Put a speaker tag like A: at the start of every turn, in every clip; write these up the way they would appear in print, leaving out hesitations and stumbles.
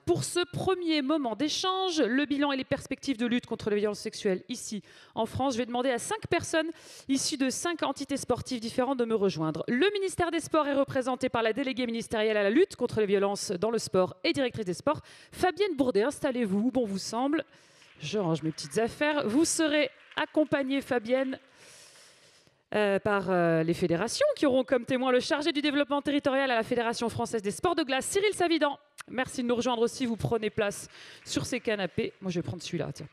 A: Pour ce premier moment d'échange, le bilan et les perspectives de lutte contre les violences sexuelles ici en France, je vais demander à 5 personnes issues de 5 entités sportives différentes de me rejoindre. Le ministère des Sports est représenté par la déléguée ministérielle à la lutte contre les violences dans le sport et directrice des sports, Fabienne Bourdet. Installez-vous, bon vous semble. Je range mes petites affaires. Vous serez accompagnée, Fabienne, par les fédérations qui auront comme témoin le chargé du développement territorial à la Fédération française des sports de glace, Cyril Savidan. Merci de nous rejoindre aussi, vous prenez place sur ces canapés. Moi je vais prendre celui-là, tiens.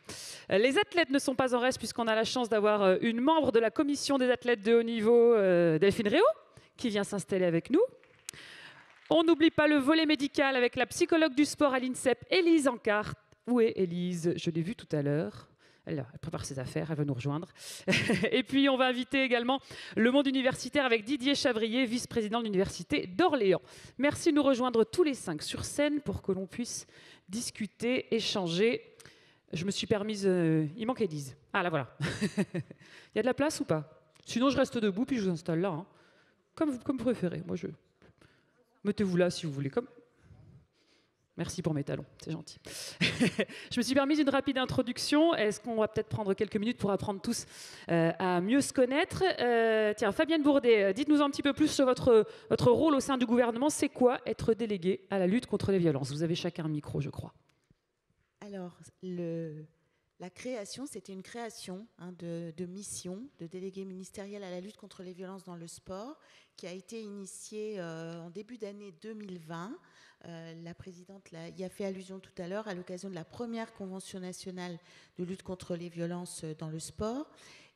A: Les athlètes ne sont pas en reste puisqu'on a la chance d'avoir une membre de la commission des athlètes de haut niveau, Delphine Réau, qui vient s'installer avec nous. On n'oublie pas le volet médical avec la psychologue du sport à l'INSEP, Élise Ancart. Où est Élise? Je l'ai vue tout à l'heure. Elle prépare ses affaires, elle va nous rejoindre. Et puis, on va inviter également le monde universitaire avec Didier Chavrier, vice-président de l'Université d'Orléans. Merci de nous rejoindre tous les 5 sur scène pour que l'on puisse discuter, échanger. Je me suis permise... il manque Élise. Ah, là, voilà. Il y a de la place ou pas? Sinon, je reste debout, puis je vous installe là. Hein. Comme vous préférez. Moi, mettez-vous là si vous voulez. Merci pour mes talons, c'est gentil. Je me suis permise une rapide introduction. Est-ce qu'on va peut-être prendre quelques minutes pour apprendre tous à mieux se connaître? Tiens, Fabienne Bourdet, dites-nous un petit peu plus sur votre rôle au sein du gouvernement. C'est quoi être délégué à la lutte contre les violences? Vous avez chacun un micro, je crois.
B: Alors, la création, c'était une création de mission de délégué ministériel à la lutte contre les violences dans le sport qui a été initiée en début d'année 2020. La présidente y a fait allusion tout à l'heure à l'occasion de la première convention nationale de lutte contre les violences dans le sport.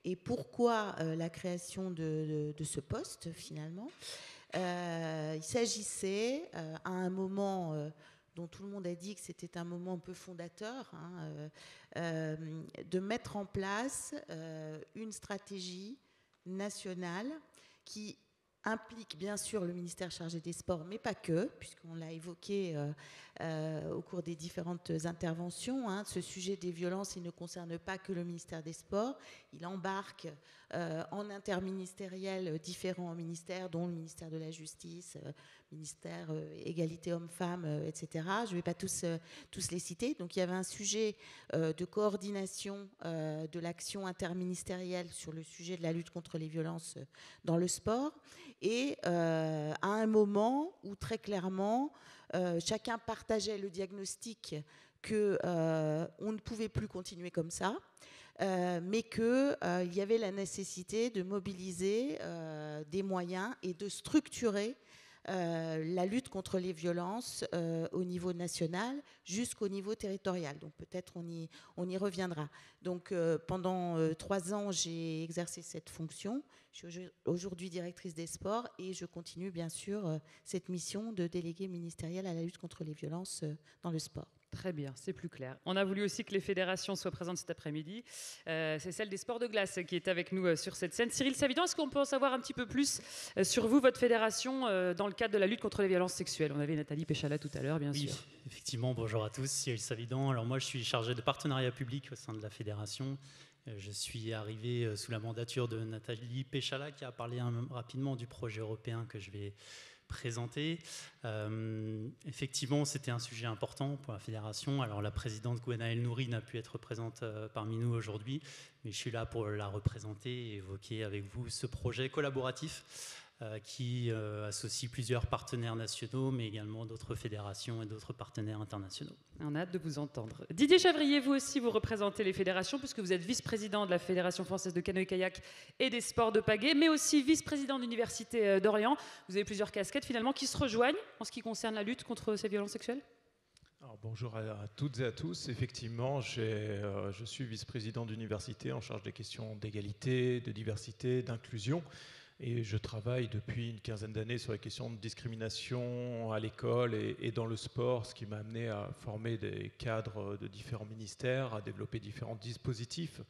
B: Et pourquoi la création de ce poste finalement? Il s'agissait à un moment... dont tout le monde a dit que c'était un moment un peu fondateur, de mettre en place une stratégie nationale qui implique bien sûr le ministère chargé des sports, mais pas que, puisqu'on l'a évoqué au cours des différentes interventions. Ce sujet des violences, il ne concerne pas que le ministère des Sports, il embarque en interministériel différents ministères, dont le ministère de la Justice, ministère égalité hommes-femmes, etc. Je ne vais pas tous les citer. Donc il y avait un sujet de coordination de l'action interministérielle sur le sujet de la lutte contre les violences dans le sport. Et à un moment où très clairement, chacun partageait le diagnostic qu'on ne pouvait plus continuer comme ça, mais qu'il y avait la nécessité de mobiliser des moyens et de structurer la lutte contre les violences au niveau national jusqu'au niveau territorial. Donc peut-être on y reviendra. Donc pendant 3 ans, j'ai exercé cette fonction. Je suis aujourd'hui directrice des sports et je continue bien sûr cette mission de déléguée ministérielle à la lutte contre les violences dans le sport.
A: Très bien, c'est plus clair. On a voulu aussi que les fédérations soient présentes cet après-midi. C'est celle des sports de glace qui est avec nous sur cette scène. Cyril Savidan, est-ce qu'on peut en savoir un petit peu plus sur vous, votre fédération, dans le cadre de la lutte contre les violences sexuelles? On avait Nathalie Péchala tout à l'heure, bien sûr.
C: Oui, effectivement, bonjour à tous, Cyril Savidan. Alors moi, je suis chargé de partenariat public au sein de la fédération. Je suis arrivé sous la mandature de Nathalie Péchala qui a parlé rapidement du projet européen que je vais présenter. Effectivement, c'était un sujet important pour la fédération. Alors, la présidente Gwenaëlle Nouri n'a pu être présente parmi nous aujourd'hui, mais je suis là pour la représenter et évoquer avec vous ce projet collaboratif qui associe plusieurs partenaires nationaux, mais également d'autres fédérations et d'autres partenaires internationaux.
A: On a hâte de vous entendre. Didier Chavrier, vous aussi, vous représentez les fédérations, puisque vous êtes vice-président de la Fédération française de canoë-kayak et des sports de pagaie, mais aussi vice-président de l'Université d'Orléans. Vous avez plusieurs casquettes, finalement, qui se rejoignent en ce qui concerne la lutte contre ces violences sexuelles.
D: Alors, bonjour à toutes et à tous. Effectivement, je suis vice-président d'université en charge des questions d'égalité, de diversité, d'inclusion. Et je travaille depuis une quinzaine d'années sur les questions de discrimination à l'école et dans le sport, ce qui m'a amené à former des cadres de différents ministères, à développer différents dispositifs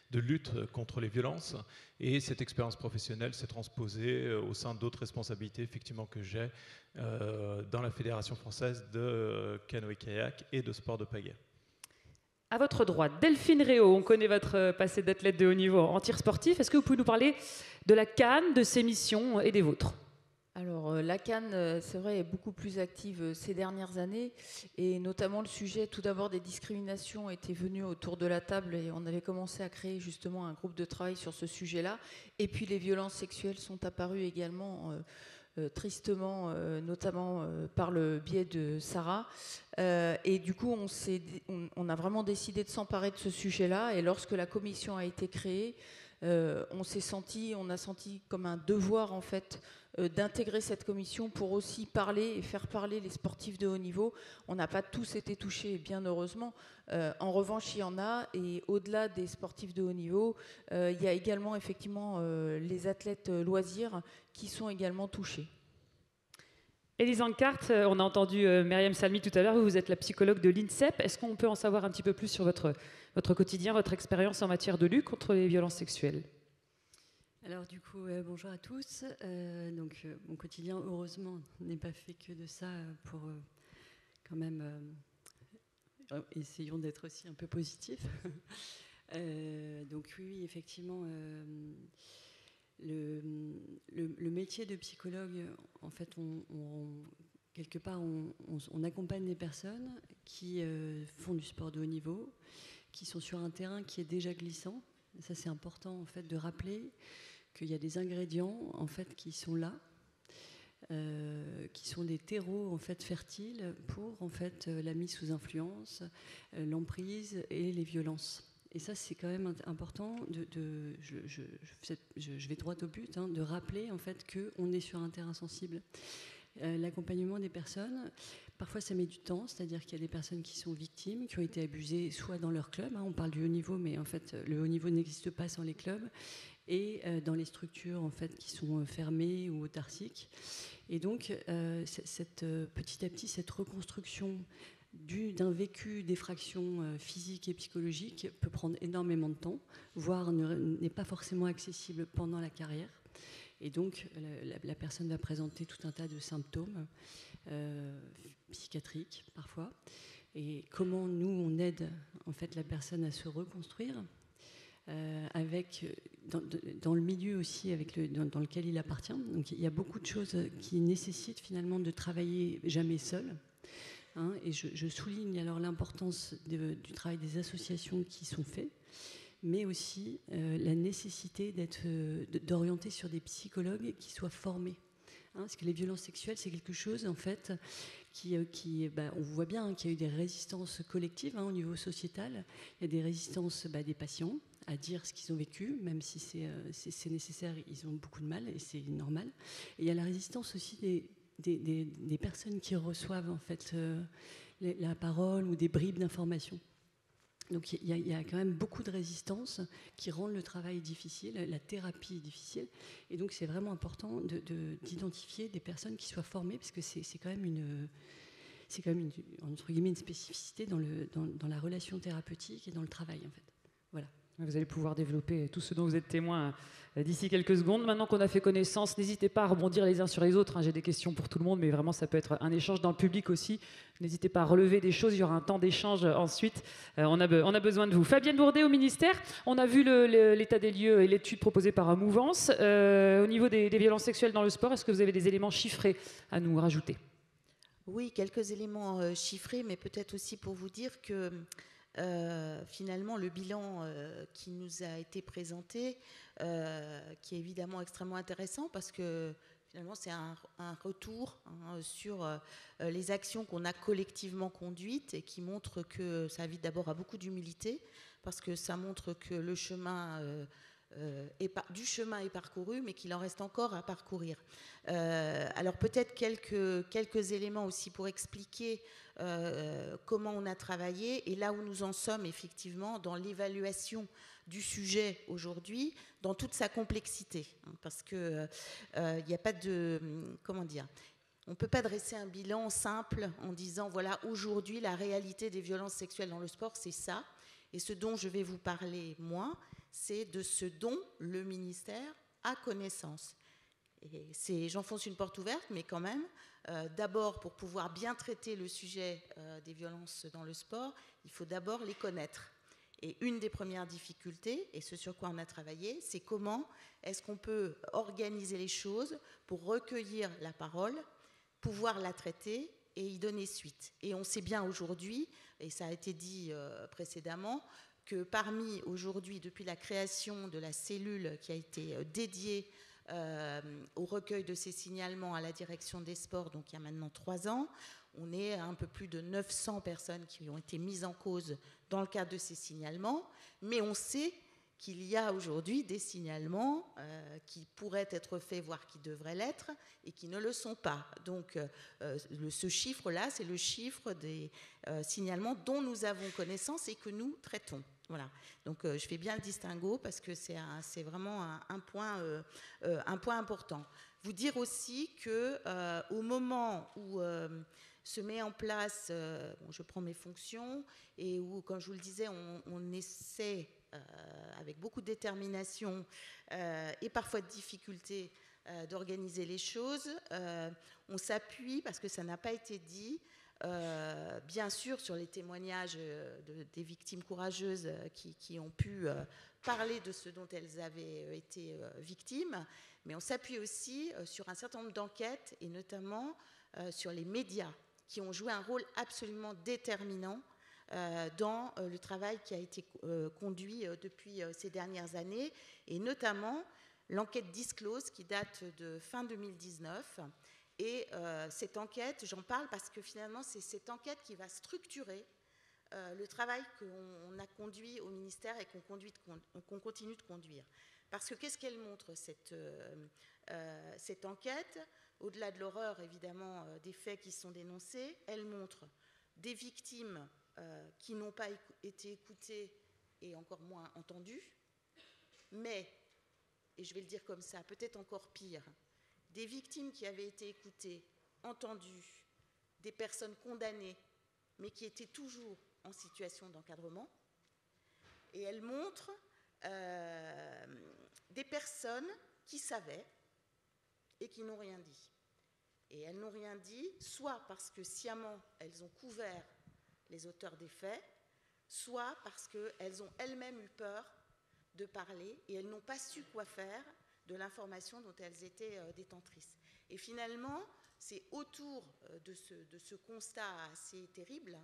D: de lutte contre les violences. Et cette expérience professionnelle s'est transposée au sein d'autres responsabilités effectivement que j'ai dans la Fédération française de canoë-kayak et de sport de pagaie.
A: À votre droite, Delphine Réau, on connaît votre passé d'athlète de haut niveau en tir sportif. Est-ce que vous pouvez nous parler de la CAN, de ses missions et des vôtres?
E: Alors, la CAN, c'est vrai, est beaucoup plus active ces dernières années, et notamment le sujet, tout d'abord, des discriminations était venu autour de la table, et on avait commencé à créer justement un groupe de travail sur ce sujet-là. Et puis, les violences sexuelles sont apparues également, tristement, notamment par le biais de Sarah. Et du coup, on a vraiment décidé de s'emparer de ce sujet-là, et lorsque la commission a été créée, on a senti comme un devoir, en fait, d'intégrer cette commission pour aussi parler et faire parler les sportifs de haut niveau. On n'a pas tous été touchés, bien heureusement. En revanche, il y en a, et au-delà des sportifs de haut niveau, il y a également effectivement les athlètes loisirs qui sont également touchés.
A: Élise Ancart, on a entendu Myriam Salmi tout à l'heure, vous êtes la psychologue de l'INSEP. Est-ce qu'on peut en savoir un petit peu plus sur votre quotidien, votre expérience en matière de lutte contre les violences sexuelles ?
F: Alors du coup, bonjour à tous. Mon quotidien, heureusement, n'est pas fait que de ça pour quand même... essayons d'être aussi un peu positifs. Donc oui, effectivement, le métier de psychologue, en fait, quelque part, on accompagne des personnes qui font du sport de haut niveau, qui sont sur un terrain qui est déjà glissant. Ça, c'est important, en fait, de rappeler qu'il y a des ingrédients, en fait, qui sont là, qui sont des terreaux, en fait, fertiles pour, en fait, la mise sous influence, l'emprise et les violences. Et ça, c'est quand même important. Je vais droit au but, de rappeler, en fait, qu'on est sur un terrain sensible. L'accompagnement des personnes, parfois ça met du temps, c'est-à-dire qu'il y a des personnes qui sont victimes, qui ont été abusées soit dans leur club, on parle du haut niveau, mais en fait le haut niveau n'existe pas sans les clubs, et dans les structures en fait qui sont fermées ou autarciques. Et donc petit à petit cette reconstruction d'un vécu d'effraction physique et psychologique peut prendre énormément de temps, voire n'est pas forcément accessible pendant la carrière. Et donc, la personne va présenter tout un tas de symptômes psychiatriques, parfois. Et comment nous, on aide en fait, la personne à se reconstruire dans le milieu aussi dans lequel il appartient. Donc, il y a beaucoup de choses qui nécessitent finalement de travailler jamais seul. Et je souligne alors l'importance du travail des associations qui sont faits, mais aussi la nécessité d'orienter sur des psychologues qui soient formés. Parce que les violences sexuelles, c'est quelque chose, en fait, on voit bien qu'il y a eu des résistances collectives au niveau sociétal. Il y a des résistances des patients à dire ce qu'ils ont vécu, même si c'est nécessaire, ils ont beaucoup de mal, et c'est normal. Et il y a la résistance aussi des personnes qui reçoivent, en fait, la parole ou des bribes d'informations. Donc il y a quand même beaucoup de résistances qui rendent le travail difficile, la thérapie difficile. Et donc c'est vraiment important d'identifier des personnes qui soient formées, parce que c'est quand même entre guillemets une spécificité dans la relation thérapeutique et dans le travail, en fait. Voilà.
A: Vous allez pouvoir développer tout ce dont vous êtes témoin d'ici quelques secondes. Maintenant qu'on a fait connaissance, n'hésitez pas à rebondir les uns sur les autres. J'ai des questions pour tout le monde, mais vraiment, ça peut être un échange dans le public aussi. N'hésitez pas à relever des choses. Il y aura un temps d'échange ensuite. On a besoin de vous. Fabienne Bourdet au ministère. On a vu l'état des lieux et l'étude proposée par Mouvance. Au niveau des violences sexuelles dans le sport, est-ce que vous avez des éléments chiffrés à nous rajouter ?
B: Oui, quelques éléments chiffrés, mais peut-être aussi pour vous dire que finalement, le bilan qui nous a été présenté, qui est évidemment extrêmement intéressant parce que finalement, c'est un retour sur les actions qu'on a collectivement conduites et qui montre que ça invite d'abord à beaucoup d'humilité parce que ça montre que le chemin du chemin est parcouru, mais qu'il en reste encore à parcourir. Alors peut-être quelques éléments aussi pour expliquer comment on a travaillé et là où nous en sommes effectivement dans l'évaluation du sujet aujourd'hui, dans toute sa complexité, parce que il n'y a pas de on ne peut pas dresser un bilan simple en disant voilà aujourd'hui la réalité des violences sexuelles dans le sport c'est ça, et ce dont je vais vous parler moi c'est de ce dont le ministère a connaissance. Et j'enfonce une porte ouverte, mais quand même, d'abord, pour pouvoir bien traiter le sujet des violences dans le sport, il faut d'abord les connaître. Et une des premières difficultés, et ce sur quoi on a travaillé, c'est comment est-ce qu'on peut organiser les choses pour recueillir la parole, pouvoir la traiter et y donner suite. Et on sait bien aujourd'hui, et ça a été dit précédemment, que parmi aujourd'hui, depuis la création de la cellule qui a été dédiée au recueil de ces signalements à la direction des sports, donc il y a maintenant 3 ans, on est à un peu plus de 900 personnes qui ont été mises en cause dans le cadre de ces signalements, mais on sait qu'il y a aujourd'hui des signalements qui pourraient être faits, voire qui devraient l'être, et qui ne le sont pas. Donc ce chiffre-là, c'est le chiffre des signalements dont nous avons connaissance et que nous traitons. Voilà. Donc je fais bien le distinguo parce que c'est vraiment un point important. Vous dire aussi qu'au moment où se met en place, je prends mes fonctions, et où, comme je vous le disais, on essaie avec beaucoup de détermination et parfois de difficulté d'organiser les choses. On s'appuie, parce que ça n'a pas été dit, bien sûr sur les témoignages des victimes courageuses qui ont pu parler de ce dont elles avaient été victimes, mais on s'appuie aussi sur un certain nombre d'enquêtes, et notamment sur les médias, qui ont joué un rôle absolument déterminant dans le travail qui a été conduit depuis ces dernières années, et notamment l'enquête Disclose qui date de fin 2019. Et cette enquête, j'en parle parce que finalement c'est cette enquête qui va structurer le travail qu'on a conduit au ministère et qu'on continue de conduire. Parce que qu'est-ce qu'elle montre, cette enquête? Au-delà de l'horreur, évidemment, des faits qui sont dénoncés, elle montre des victimes qui n'ont pas été écoutées et encore moins entendues, mais, et je vais le dire comme ça, peut-être encore pire, des victimes qui avaient été écoutées, entendues, des personnes condamnées, mais qui étaient toujours en situation d'encadrement. Et elle montre des personnes qui savaient et qui n'ont rien dit. Et elles n'ont rien dit, soit parce que sciemment elles ont couvert les auteurs des faits, soit parce qu'elles ont elles-mêmes eu peur de parler et elles n'ont pas su quoi faire de l'information dont elles étaient détentrices. Et finalement, c'est autour de ce constat assez terrible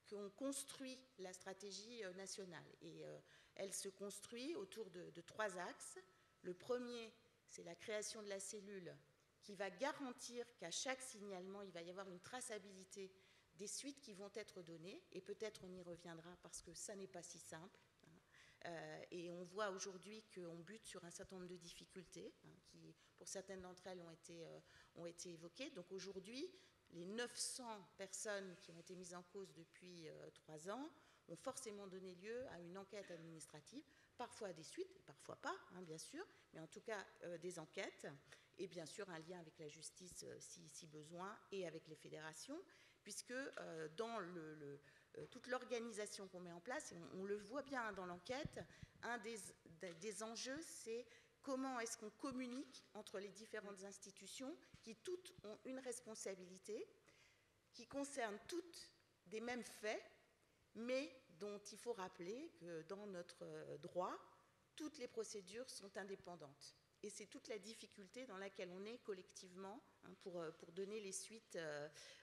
B: qu'on construit la stratégie nationale. Et elle se construit autour de 3 axes. Le premier, c'est la création de la cellule qui va garantir qu'à chaque signalement, il va y avoir une traçabilité des suites qui vont être données. Et peut-être on y reviendra parce que ça n'est pas si simple. Et on voit aujourd'hui qu'on bute sur un certain nombre de difficultés qui, pour certaines d'entre elles, ont été évoquées. Donc aujourd'hui, les 900 personnes qui ont été mises en cause depuis 3 ans ont forcément donné lieu à une enquête administrative, parfois à des suites, parfois pas, bien sûr, mais en tout cas des enquêtes, et bien sûr un lien avec la justice si besoin, et avec les fédérations, puisque dans toute l'organisation qu'on met en place, et on le voit bien dans l'enquête, un des enjeux, c'est comment est-ce qu'on communique entre les différentes institutions qui toutes ont une responsabilité, qui concernent toutes des mêmes faits, mais dont il faut rappeler que dans notre droit, toutes les procédures sont indépendantes. Et c'est toute la difficulté dans laquelle on est collectivement pour donner les suites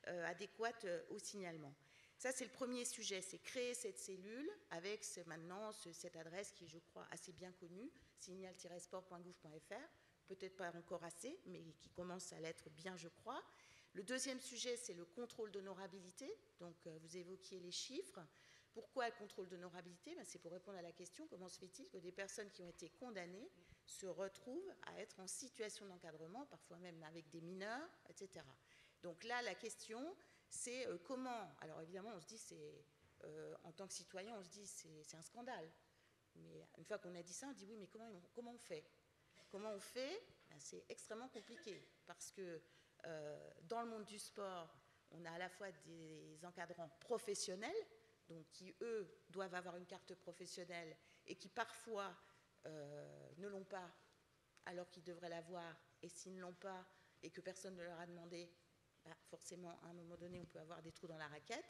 B: adéquates au signalement. Ça, c'est le premier sujet, c'est créer cette cellule avec maintenant cette adresse qui est, je crois, assez bien connue, signal-sport.gouv.fr, peut-être pas encore assez, mais qui commence à l'être bien, je crois. Le deuxième sujet, c'est le contrôle d'honorabilité. Donc, vous évoquiez les chiffres. Pourquoi le contrôle d'honorabilité? C'est pour répondre à la question, comment se fait-il que des personnes qui ont été condamnées se retrouvent à être en situation d'encadrement, parfois même avec des mineurs, etc. Donc là, la question, c'est comment... Alors évidemment, on se dit, en tant que citoyen, on se dit, c'est un scandale. Mais une fois qu'on a dit ça, on dit, oui, mais comment on fait? Comment on fait? C'est extrêmement compliqué, parce que dans le monde du sport, on a à la fois des encadrants professionnels, donc qui, eux, doivent avoir une carte professionnelle et qui, parfois, ne l'ont pas alors qu'ils devraient l'avoir. Et s'ils ne l'ont pas et que personne ne leur a demandé, forcément, à un moment donné, on peut avoir des trous dans la raquette.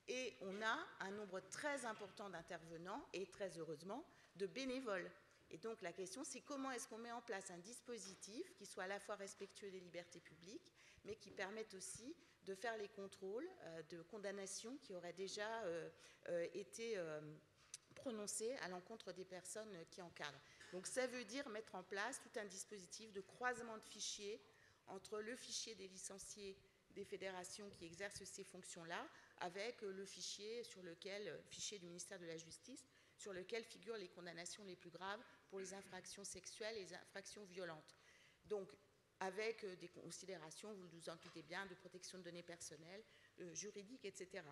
B: Et on a un nombre très important d'intervenants et très heureusement de bénévoles. Et donc la question, c'est comment est-ce qu'on met en place un dispositif qui soit à la fois respectueux des libertés publiques, mais qui permette aussi de faire les contrôles de condamnation qui auraient déjà été prononcées à l'encontre des personnes qui encadrent. Donc ça veut dire mettre en place tout un dispositif de croisement de fichiers entre le fichier des licenciés des fédérations qui exercent ces fonctions-là avec le fichier fichier du ministère de la Justice, sur lequel figurent les condamnations les plus graves pour les infractions sexuelles et les infractions violentes. Donc, avec des considérations, vous vous en doutez bien, de protection de données personnelles, juridiques, etc.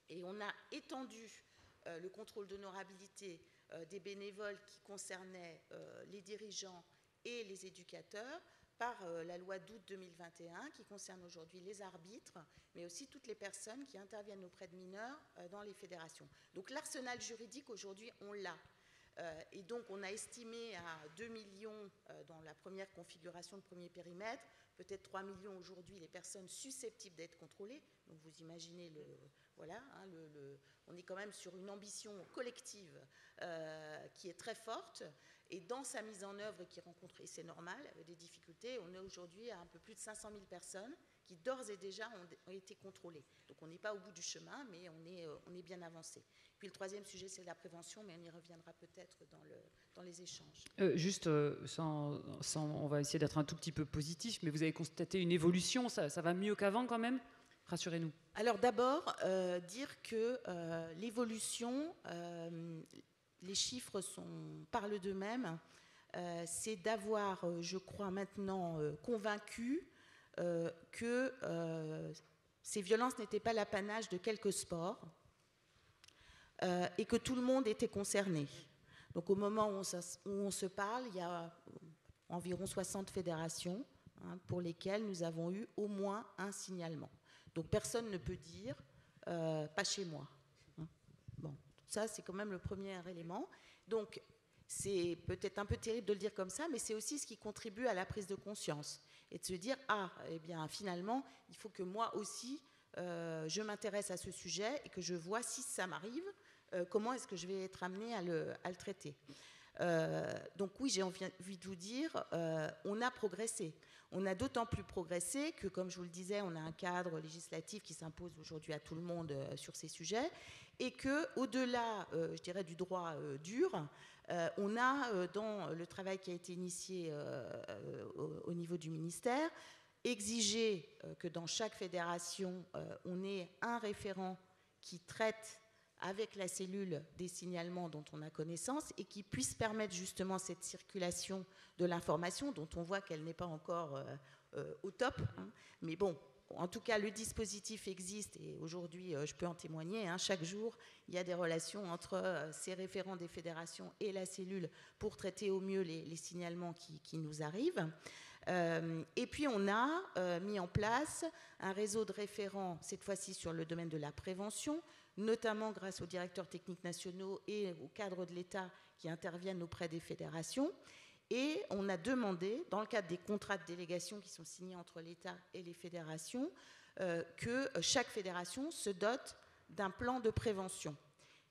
B: Et on a étendu le contrôle d'honorabilité des bénévoles qui concernait les dirigeants et les éducateurs par la loi d'août 2021 qui concerne aujourd'hui les arbitres, mais aussi toutes les personnes qui interviennent auprès de mineurs dans les fédérations. Donc l'arsenal juridique aujourd'hui, on l'a. Et donc on a estimé à 2 millions dans la première configuration, le premier périmètre, peut-être 3 millions aujourd'hui les personnes susceptibles d'être contrôlées. Donc vous imaginez, on est quand même sur une ambition collective qui est très forte. Et dans sa mise en œuvre, qui rencontre, et c'est normal, des difficultés, on est aujourd'hui à un peu plus de 500 000 personnes qui d'ores et déjà ont été contrôlées. Donc on n'est pas au bout du chemin, mais on est bien avancé. Puis le troisième sujet, c'est la prévention, mais on y reviendra peut-être dans les échanges.
A: On va essayer d'être un tout petit peu positif, mais vous avez constaté une évolution, ça va mieux qu'avant quand même ? Rassurez-nous.
B: Alors d'abord, dire que l'évolution, les chiffres parlent d'eux-mêmes, c'est d'avoir, je crois maintenant, convaincu que ces violences n'étaient pas l'apanage de quelques sports et que tout le monde était concerné. Donc au moment où on se parle, il y a environ 60 fédérations pour lesquelles nous avons eu au moins un signalement. Donc personne ne peut dire « pas chez moi ». Bon, ça c'est quand même le premier élément. Donc c'est peut-être un peu terrible de le dire comme ça, mais c'est aussi ce qui contribue à la prise de conscience. Et de se dire « ah, eh bien finalement, il faut que moi aussi, je m'intéresse à ce sujet et que je vois si ça m'arrive, comment est-ce que je vais être amenée à le traiter ». Donc oui, j'ai envie de vous dire, on a progressé. On a d'autant plus progressé que, comme je vous le disais, on a un cadre législatif qui s'impose aujourd'hui à tout le monde sur ces sujets et qu'au-delà, je dirais, du droit dur, on a, dans le travail qui a été initié au niveau du ministère, exigé que dans chaque fédération, on ait un référent qui traite avec la cellule des signalements dont on a connaissance et qui puisse permettre justement cette circulation de l'information dont on voit qu'elle n'est pas encore au top. Mais bon, en tout cas, le dispositif existe et aujourd'hui, je peux en témoigner. Chaque jour, il y a des relations entre ces référents des fédérations et la cellule pour traiter au mieux les signalements qui nous arrivent. Et puis, on a mis en place un réseau de référents, cette fois-ci sur le domaine de la prévention, notamment grâce aux directeurs techniques nationaux et aux cadres de l'État qui interviennent auprès des fédérations. Et on a demandé, dans le cadre des contrats de délégation qui sont signés entre l'État et les fédérations, que chaque fédération se dote d'un plan de prévention.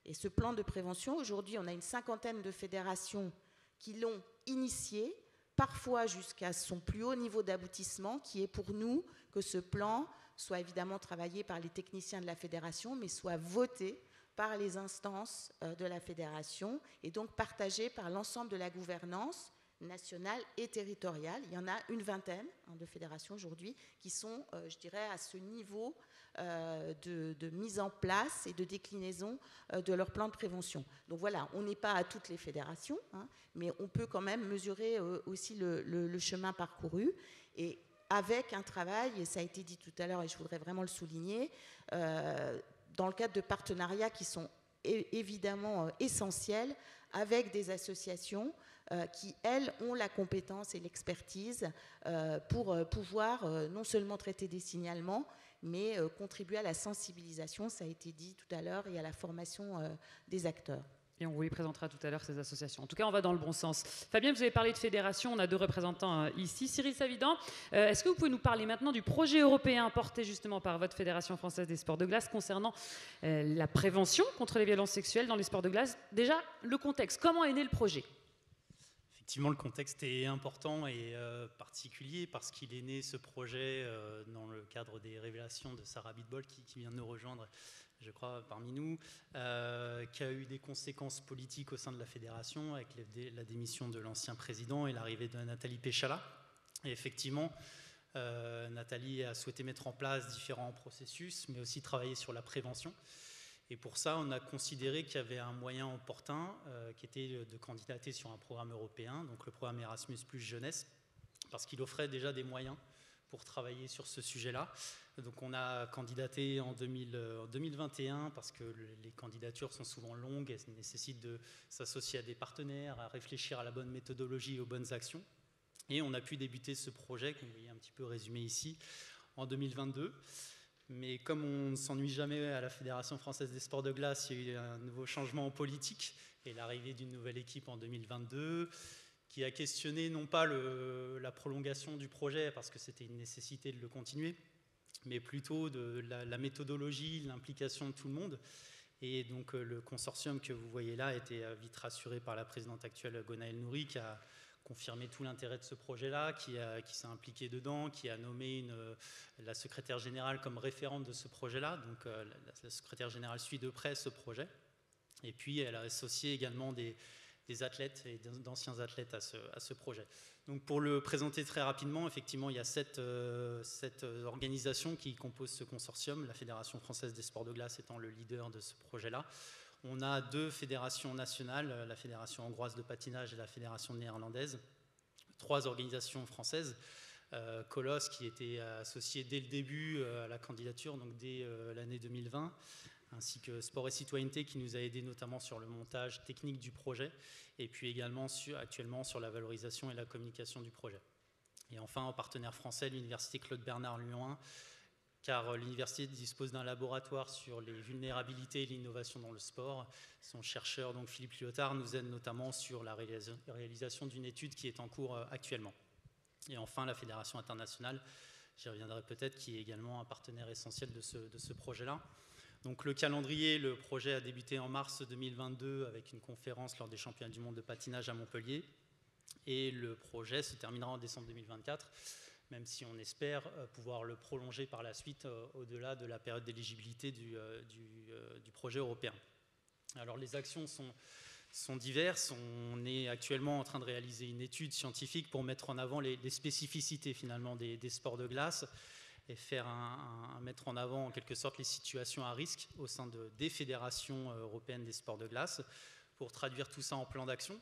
B: Et ce plan de prévention, aujourd'hui, on a une 50aine de fédérations qui l'ont initié, parfois jusqu'à son plus haut niveau d'aboutissement, qui est pour nous que ce plan soit évidemment travaillé par les techniciens de la fédération, mais soit voté par les instances de la fédération et donc partagé par l'ensemble de la gouvernance nationale et territoriale. Il y en a une vingtaine de fédérations aujourd'hui qui sont, je dirais, à ce niveau de mise en place et de déclinaison de leur plan de prévention. Donc voilà, on n'est pas à toutes les fédérations, mais on peut quand même mesurer aussi le chemin parcouru. Et avec un travail, et ça a été dit tout à l'heure et je voudrais vraiment le souligner, dans le cadre de partenariats qui sont évidemment essentiels avec des associations qui, elles, ont la compétence et l'expertise pour pouvoir non seulement traiter des signalements, mais contribuer à la sensibilisation, ça a été dit tout à l'heure, et à la formation des acteurs.
A: Et on vous les présentera tout à l'heure, ces associations. En tout cas, on va dans le bon sens. Fabien, vous avez parlé de fédération, on a 2 représentants ici. Cyril Savidan, est-ce que vous pouvez nous parler maintenant du projet européen porté justement par votre Fédération française des sports de glace concernant la prévention contre les violences sexuelles dans les sports de glace? Déjà, le contexte, comment est né le projet?
C: Effectivement, le contexte est important et particulier parce qu'il est né, ce projet, dans le cadre des révélations de Sarah Abitbol qui vient de nous rejoindre, je crois, parmi nous, qui a eu des conséquences politiques au sein de la fédération avec la démission de l'ancien président et l'arrivée de Nathalie Péchala. Et effectivement, Nathalie a souhaité mettre en place différents processus, mais aussi travailler sur la prévention. Et pour ça, on a considéré qu'il y avait un moyen opportun qui était de candidater sur un programme européen, donc le programme Erasmus+ Jeunesse, parce qu'il offrait déjà des moyens pour travailler sur ce sujet-là. Donc on a candidaté en 2021 parce que les candidatures sont souvent longues et nécessitent de s'associer à des partenaires, à réfléchir à la bonne méthodologie et aux bonnes actions. Et on a pu débuter ce projet, que vous voyez un petit peu résumé ici, en 2022. Mais comme on ne s'ennuie jamais à la Fédération française des sports de glace, il y a eu un nouveau changement en politique et l'arrivée d'une nouvelle équipe en 2022 qui a questionné non pas la prolongation du projet parce que c'était une nécessité de le continuer, mais plutôt de la méthodologie, l'implication de tout le monde. Et donc le consortium que vous voyez là a été vite rassuré par la présidente actuelle Gonaëlle Nouri qui a confirmé tout l'intérêt de ce projet-là, qui s'est impliqué dedans, qui a nommé la secrétaire générale comme référente de ce projet-là. Donc la secrétaire générale suit de près ce projet. Et puis elle a associé également des athlètes et d'anciens athlètes à ce projet. Donc pour le présenter très rapidement, effectivement, il y a cette organisation qui compose ce consortium, la Fédération française des sports de glace étant le leader de ce projet-là. On a 2 fédérations nationales, la Fédération hongroise de patinage et la Fédération néerlandaise, 3 organisations françaises, Colosse qui était associé dès le début à la candidature, donc dès l'année 2020, ainsi que Sport et Citoyenneté qui nous a aidé notamment sur le montage technique du projet, et puis également actuellement sur la valorisation et la communication du projet. Et enfin, en partenaire français, l'Université Claude Bernard Lyon 1, car l'université dispose d'un laboratoire sur les vulnérabilités et l'innovation dans le sport. Son chercheur, donc Philippe Lyotard, nous aide notamment sur la réalisation d'une étude qui est en cours actuellement. Et enfin, la Fédération internationale, j'y reviendrai peut-être, qui est également un partenaire essentiel de ce projet-là. Donc le calendrier, le projet a débuté en mars 2022 avec une conférence lors des championnats du monde de patinage à Montpellier. Et le projet se terminera en décembre 2024. Même si on espère pouvoir le prolonger par la suite au-delà de la période d'éligibilité du projet européen. Alors les actions sont diverses. On est actuellement en train de réaliser une étude scientifique pour mettre en avant les spécificités finalement des sports de glace et mettre en avant en quelque sorte les situations à risque au sein des fédérations européennes des sports de glace pour traduire tout ça en plan d'action.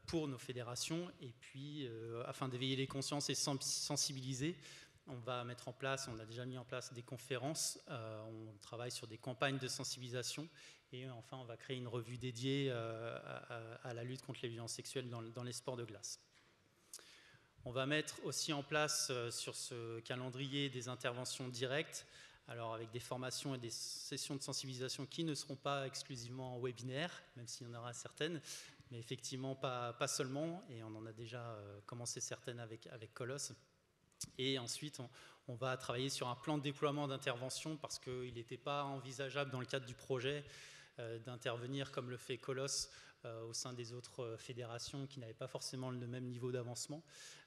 C: Pour nos fédérations et puis afin d'éveiller les consciences et sensibiliser, on a déjà mis en place des conférences, on travaille sur des campagnes de sensibilisation et enfin on va créer une revue dédiée à la lutte contre les violences sexuelles dans les sports de glace. On va mettre aussi en place sur ce calendrier des interventions directes, alors avec des formations et des sessions de sensibilisation qui ne seront pas exclusivement en webinaire, même s'il y en aura certaines, mais effectivement pas seulement, et on en a déjà commencé certaines avec Colosse. Et ensuite, on va travailler sur un plan de déploiement d'intervention parce qu'il n'était pas envisageable dans le cadre du projet d'intervenir comme le fait Colosse au sein des autres fédérations qui n'avaient pas forcément le même niveau d'avancement.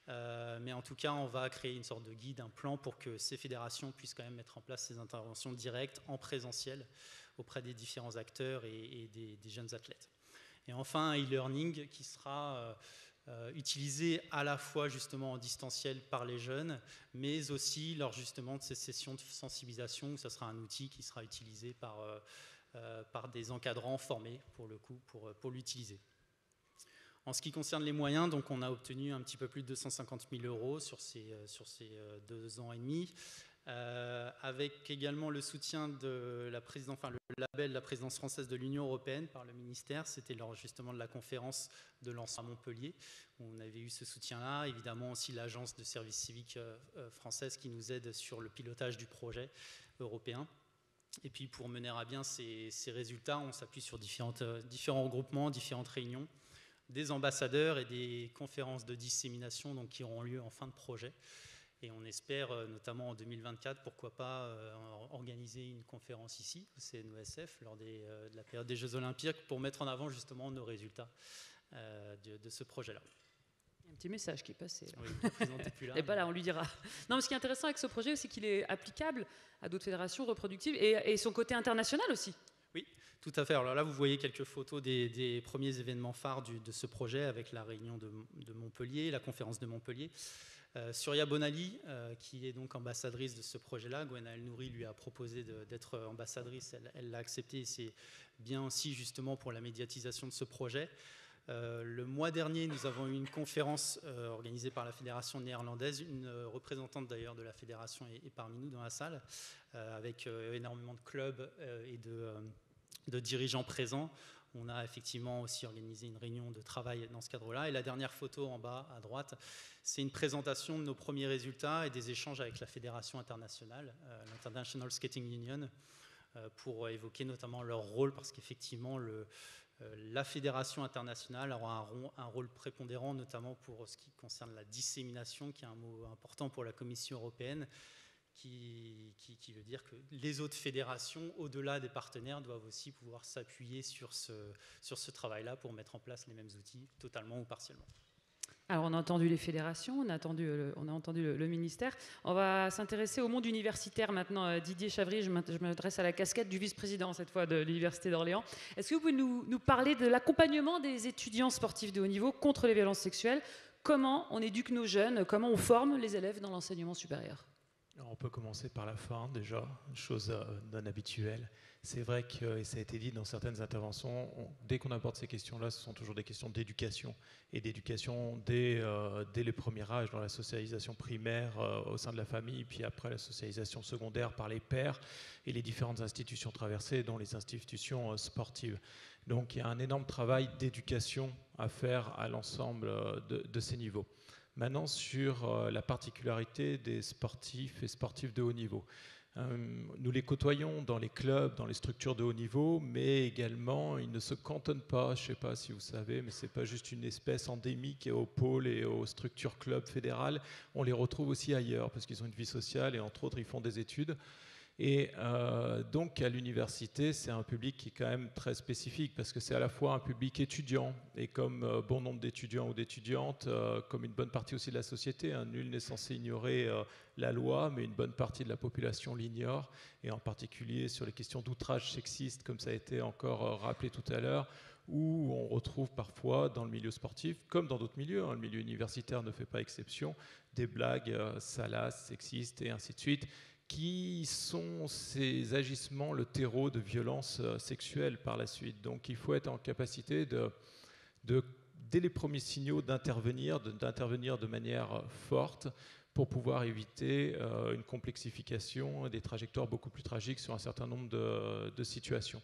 C: Mais en tout cas, on va créer une sorte de guide, un plan pour que ces fédérations puissent quand même mettre en place ces interventions directes en présentiel auprès des différents acteurs et des jeunes athlètes. Et enfin, un e-learning qui sera utilisé à la fois justement en distanciel par les jeunes, mais aussi lors justement de ces sessions de sensibilisation où ça sera un outil qui sera utilisé par des encadrants formés pour le coup pour l'utiliser. En ce qui concerne les moyens, donc on a obtenu un petit peu plus de 250 000 € sur ces 2 ans et demi. Avec également le soutien de la présidence, le label de la présidence française de l'Union européenne par le ministère. C'était lors justement de la conférence de lancement à Montpellier où on avait eu ce soutien-là. Évidemment aussi l'agence de service civique française qui nous aide sur le pilotage du projet européen. Et puis pour mener à bien ces résultats, on s'appuie sur différents regroupements, différentes réunions, des ambassadeurs et des conférences de dissémination donc, qui auront lieu en fin de projet. Et on espère, notamment en 2024, pourquoi pas organiser une conférence ici, au CNOSF, lors de la période des Jeux Olympiques, pour mettre en avant justement nos résultats de ce projet-là.
A: Il y a un petit message qui est passé.
C: Oui, le président n'est plus là.
A: Et pas là, on lui dira. Non, mais ce qui est intéressant avec ce projet, c'est qu'il est applicable à d'autres fédérations reproductives et son côté international aussi. Oui,
C: tout à fait. Alors là, vous voyez quelques photos des premiers événements phares de ce projet avec la réunion de Montpellier, la conférence de Montpellier. Surya Bonali, qui est donc ambassadrice de ce projet-là, Gwenaëlle Nouri lui a proposé d'être ambassadrice, elle l'a accepté, et c'est bien aussi justement pour la médiatisation de ce projet. Le mois dernier, nous avons eu une conférence organisée par la fédération néerlandaise, une représentante d'ailleurs de la fédération est parmi nous dans la salle, avec énormément de clubs et de dirigeants présents. On a effectivement aussi organisé une réunion de travail dans ce cadre-là. Et la dernière photo en bas à droite, c'est une présentation de nos premiers résultats et des échanges avec la fédération internationale, l'International Skating Union, pour évoquer notamment leur rôle, parce qu'effectivement, la fédération internationale aura un rôle prépondérant, notamment pour ce qui concerne la dissémination, qui est un mot important pour la Commission européenne, qui veut dire que les autres fédérations, au-delà des partenaires, doivent aussi pouvoir s'appuyer sur ce travail-là pour mettre en place les mêmes outils, totalement ou partiellement.
A: Alors, on a entendu les fédérations, on a entendu le ministère. On va s'intéresser au monde universitaire maintenant. Didier Chavry, je m'adresse à la casquette du vice-président, cette fois, de l'Université d'Orléans. Est-ce que vous pouvez nous parler de l'accompagnement des étudiants sportifs de haut niveau contre les violences sexuelles? Comment on éduque nos jeunes? Comment on forme les élèves dans l'enseignement supérieur?
D: Alors, on peut commencer par la fin déjà, chose non habituelle. C'est vrai que, et ça a été dit dans certaines interventions, dès qu'on aborde ces questions-là, ce sont toujours des questions d'éducation, et d'éducation dès les premiers âges, dans la socialisation primaire au sein de la famille, puis après la socialisation secondaire par les pairs et les différentes institutions traversées, dont les institutions sportives. Donc il y a un énorme travail d'éducation à faire à l'ensemble de ces niveaux. Maintenant, sur la particularité des sportifs et sportifs de haut niveau. Nous les côtoyons dans les clubs, dans les structures de haut niveau, mais également, ils ne se cantonnent pas, je ne sais pas si vous savez, mais ce n'est pas juste une espèce endémique au pôle et aux structures clubs fédérales. On les retrouve aussi ailleurs, parce qu'ils ont une vie sociale et entre autres, ils font des études. Et donc à l'université, c'est un public qui est quand même très spécifique parce que c'est à la fois un public étudiant et comme bon nombre d'étudiants ou d'étudiantes, comme une bonne partie aussi de la société, nul n'est censé ignorer la loi, mais une bonne partie de la population l'ignore, et en particulier sur les questions d'outrage sexiste, comme ça a été encore rappelé tout à l'heure, où on retrouve parfois dans le milieu sportif, comme dans d'autres milieux, le milieu universitaire ne fait pas exception, des blagues salaces, sexistes et ainsi de suite, qui sont ces agissements le terreau de violences sexuelles par la suite. Donc il faut être en capacité dès les premiers signaux d'intervenir de manière forte pour pouvoir éviter une complexification, des trajectoires beaucoup plus tragiques sur un certain nombre de situations.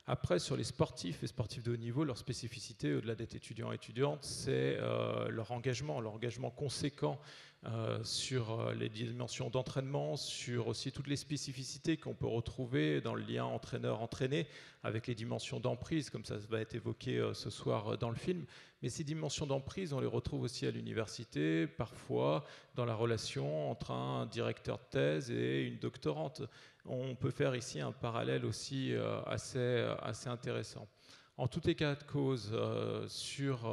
D: Après, sur les sportifs et sportifs de haut niveau, leur spécificité, au-delà d'être étudiants et étudiantes, c'est leur engagement conséquent sur les dimensions d'entraînement, sur aussi toutes les spécificités qu'on peut retrouver dans le lien entraîneur-entraîné, avec les dimensions d'emprise, comme ça va être évoqué ce soir dans le film. Mais ces dimensions d'emprise, on les retrouve aussi à l'université, parfois dans la relation entre un directeur de thèse et une doctorante. On peut faire ici un parallèle aussi assez intéressant. En tout état de cause, sur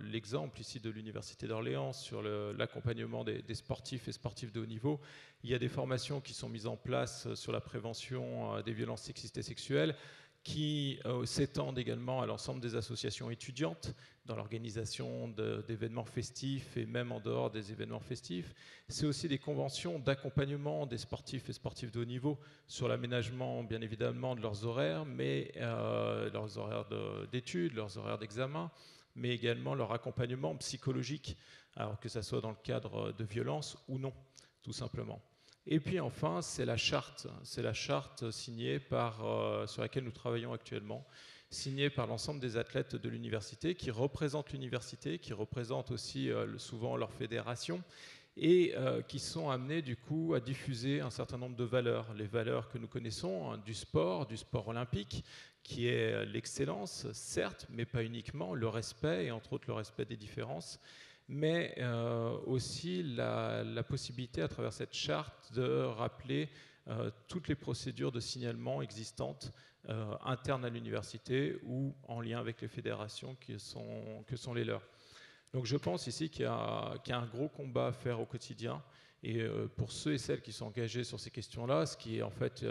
D: l'exemple ici de l'Université d'Orléans, sur l'accompagnement des sportifs et sportifs de haut niveau, il y a des formations qui sont mises en place sur la prévention des violences sexistes et sexuelles, qui s'étendent également à l'ensemble des associations étudiantes dans l'organisation d'événements festifs et même en dehors des événements festifs. C'est aussi des conventions d'accompagnement des sportifs et sportifs de haut niveau sur l'aménagement, bien évidemment, de leurs horaires, mais leurs horaires d'études, leurs horaires d'examen, mais également leur accompagnement psychologique, alors que ça soit dans le cadre de violences ou non, tout simplement. Et puis enfin, c'est la charte signée sur laquelle nous travaillons actuellement, signée par l'ensemble des athlètes de l'université qui représentent l'université, qui représentent aussi souvent leur fédération et qui sont amenés du coup à diffuser un certain nombre de valeurs. Les valeurs que nous connaissons, hein, du sport olympique, qui est l'excellence, certes, mais pas uniquement, le respect, et entre autres le respect des différences, mais aussi la possibilité à travers cette charte de rappeler toutes les procédures de signalement existantes internes à l'université ou en lien avec les fédérations que sont les leurs. Donc je pense ici qu'il y a un gros combat à faire au quotidien. Et pour ceux et celles qui sont engagés sur ces questions-là, ce qui est en fait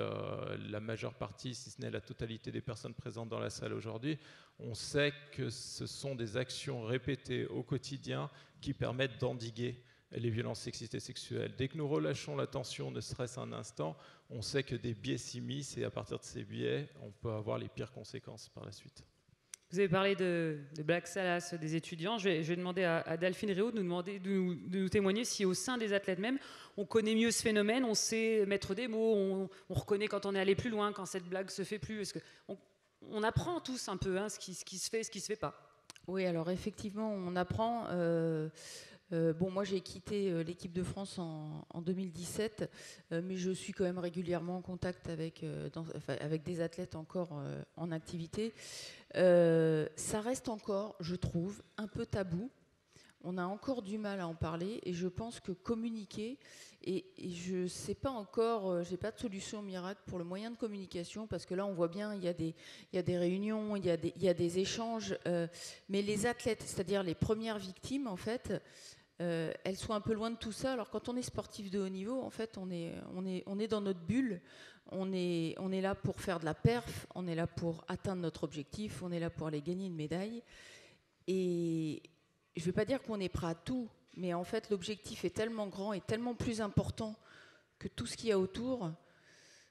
D: la majeure partie, si ce n'est la totalité des personnes présentes dans la salle aujourd'hui, on sait que ce sont des actions répétées au quotidien qui permettent d'endiguer les violences sexistes et sexuelles. Dès que nous relâchons la tension, ne serait-ce un instant, on sait que des biais s'immiscent et à partir de ces biais, on peut avoir les pires conséquences par la suite.
A: Vous avez parlé de Black Salas, des étudiants. Je vais demander à Delphine Réau de nous témoigner si au sein des athlètes même, on connaît mieux ce phénomène, on sait mettre des mots, on reconnaît quand on est allé plus loin, quand cette blague se fait plus. Est-ce on apprend tous un peu ce qui se fait, ce qui se fait pas.
E: Oui, alors effectivement, on apprend. Moi, j'ai quitté l'équipe de France en 2017, mais je suis quand même régulièrement en contact avec des athlètes encore en activité. Ça reste encore, je trouve, un peu tabou. On a encore du mal à en parler et je pense que communiquer, et je ne sais pas encore, j'ai pas de solution miracle pour le moyen de communication, parce que là on voit bien, il y a des réunions, il y a des échanges, mais les athlètes, c'est-à-dire les premières victimes en fait, elles sont un peu loin de tout ça. Alors quand on est sportif de haut niveau, en fait on est dans notre bulle. On est là pour faire de la perf, on est là pour atteindre notre objectif, on est là pour aller gagner une médaille. Et je ne vais pas dire qu'on est prêt à tout, mais en fait l'objectif est tellement grand et tellement plus important que tout ce qu'il y a autour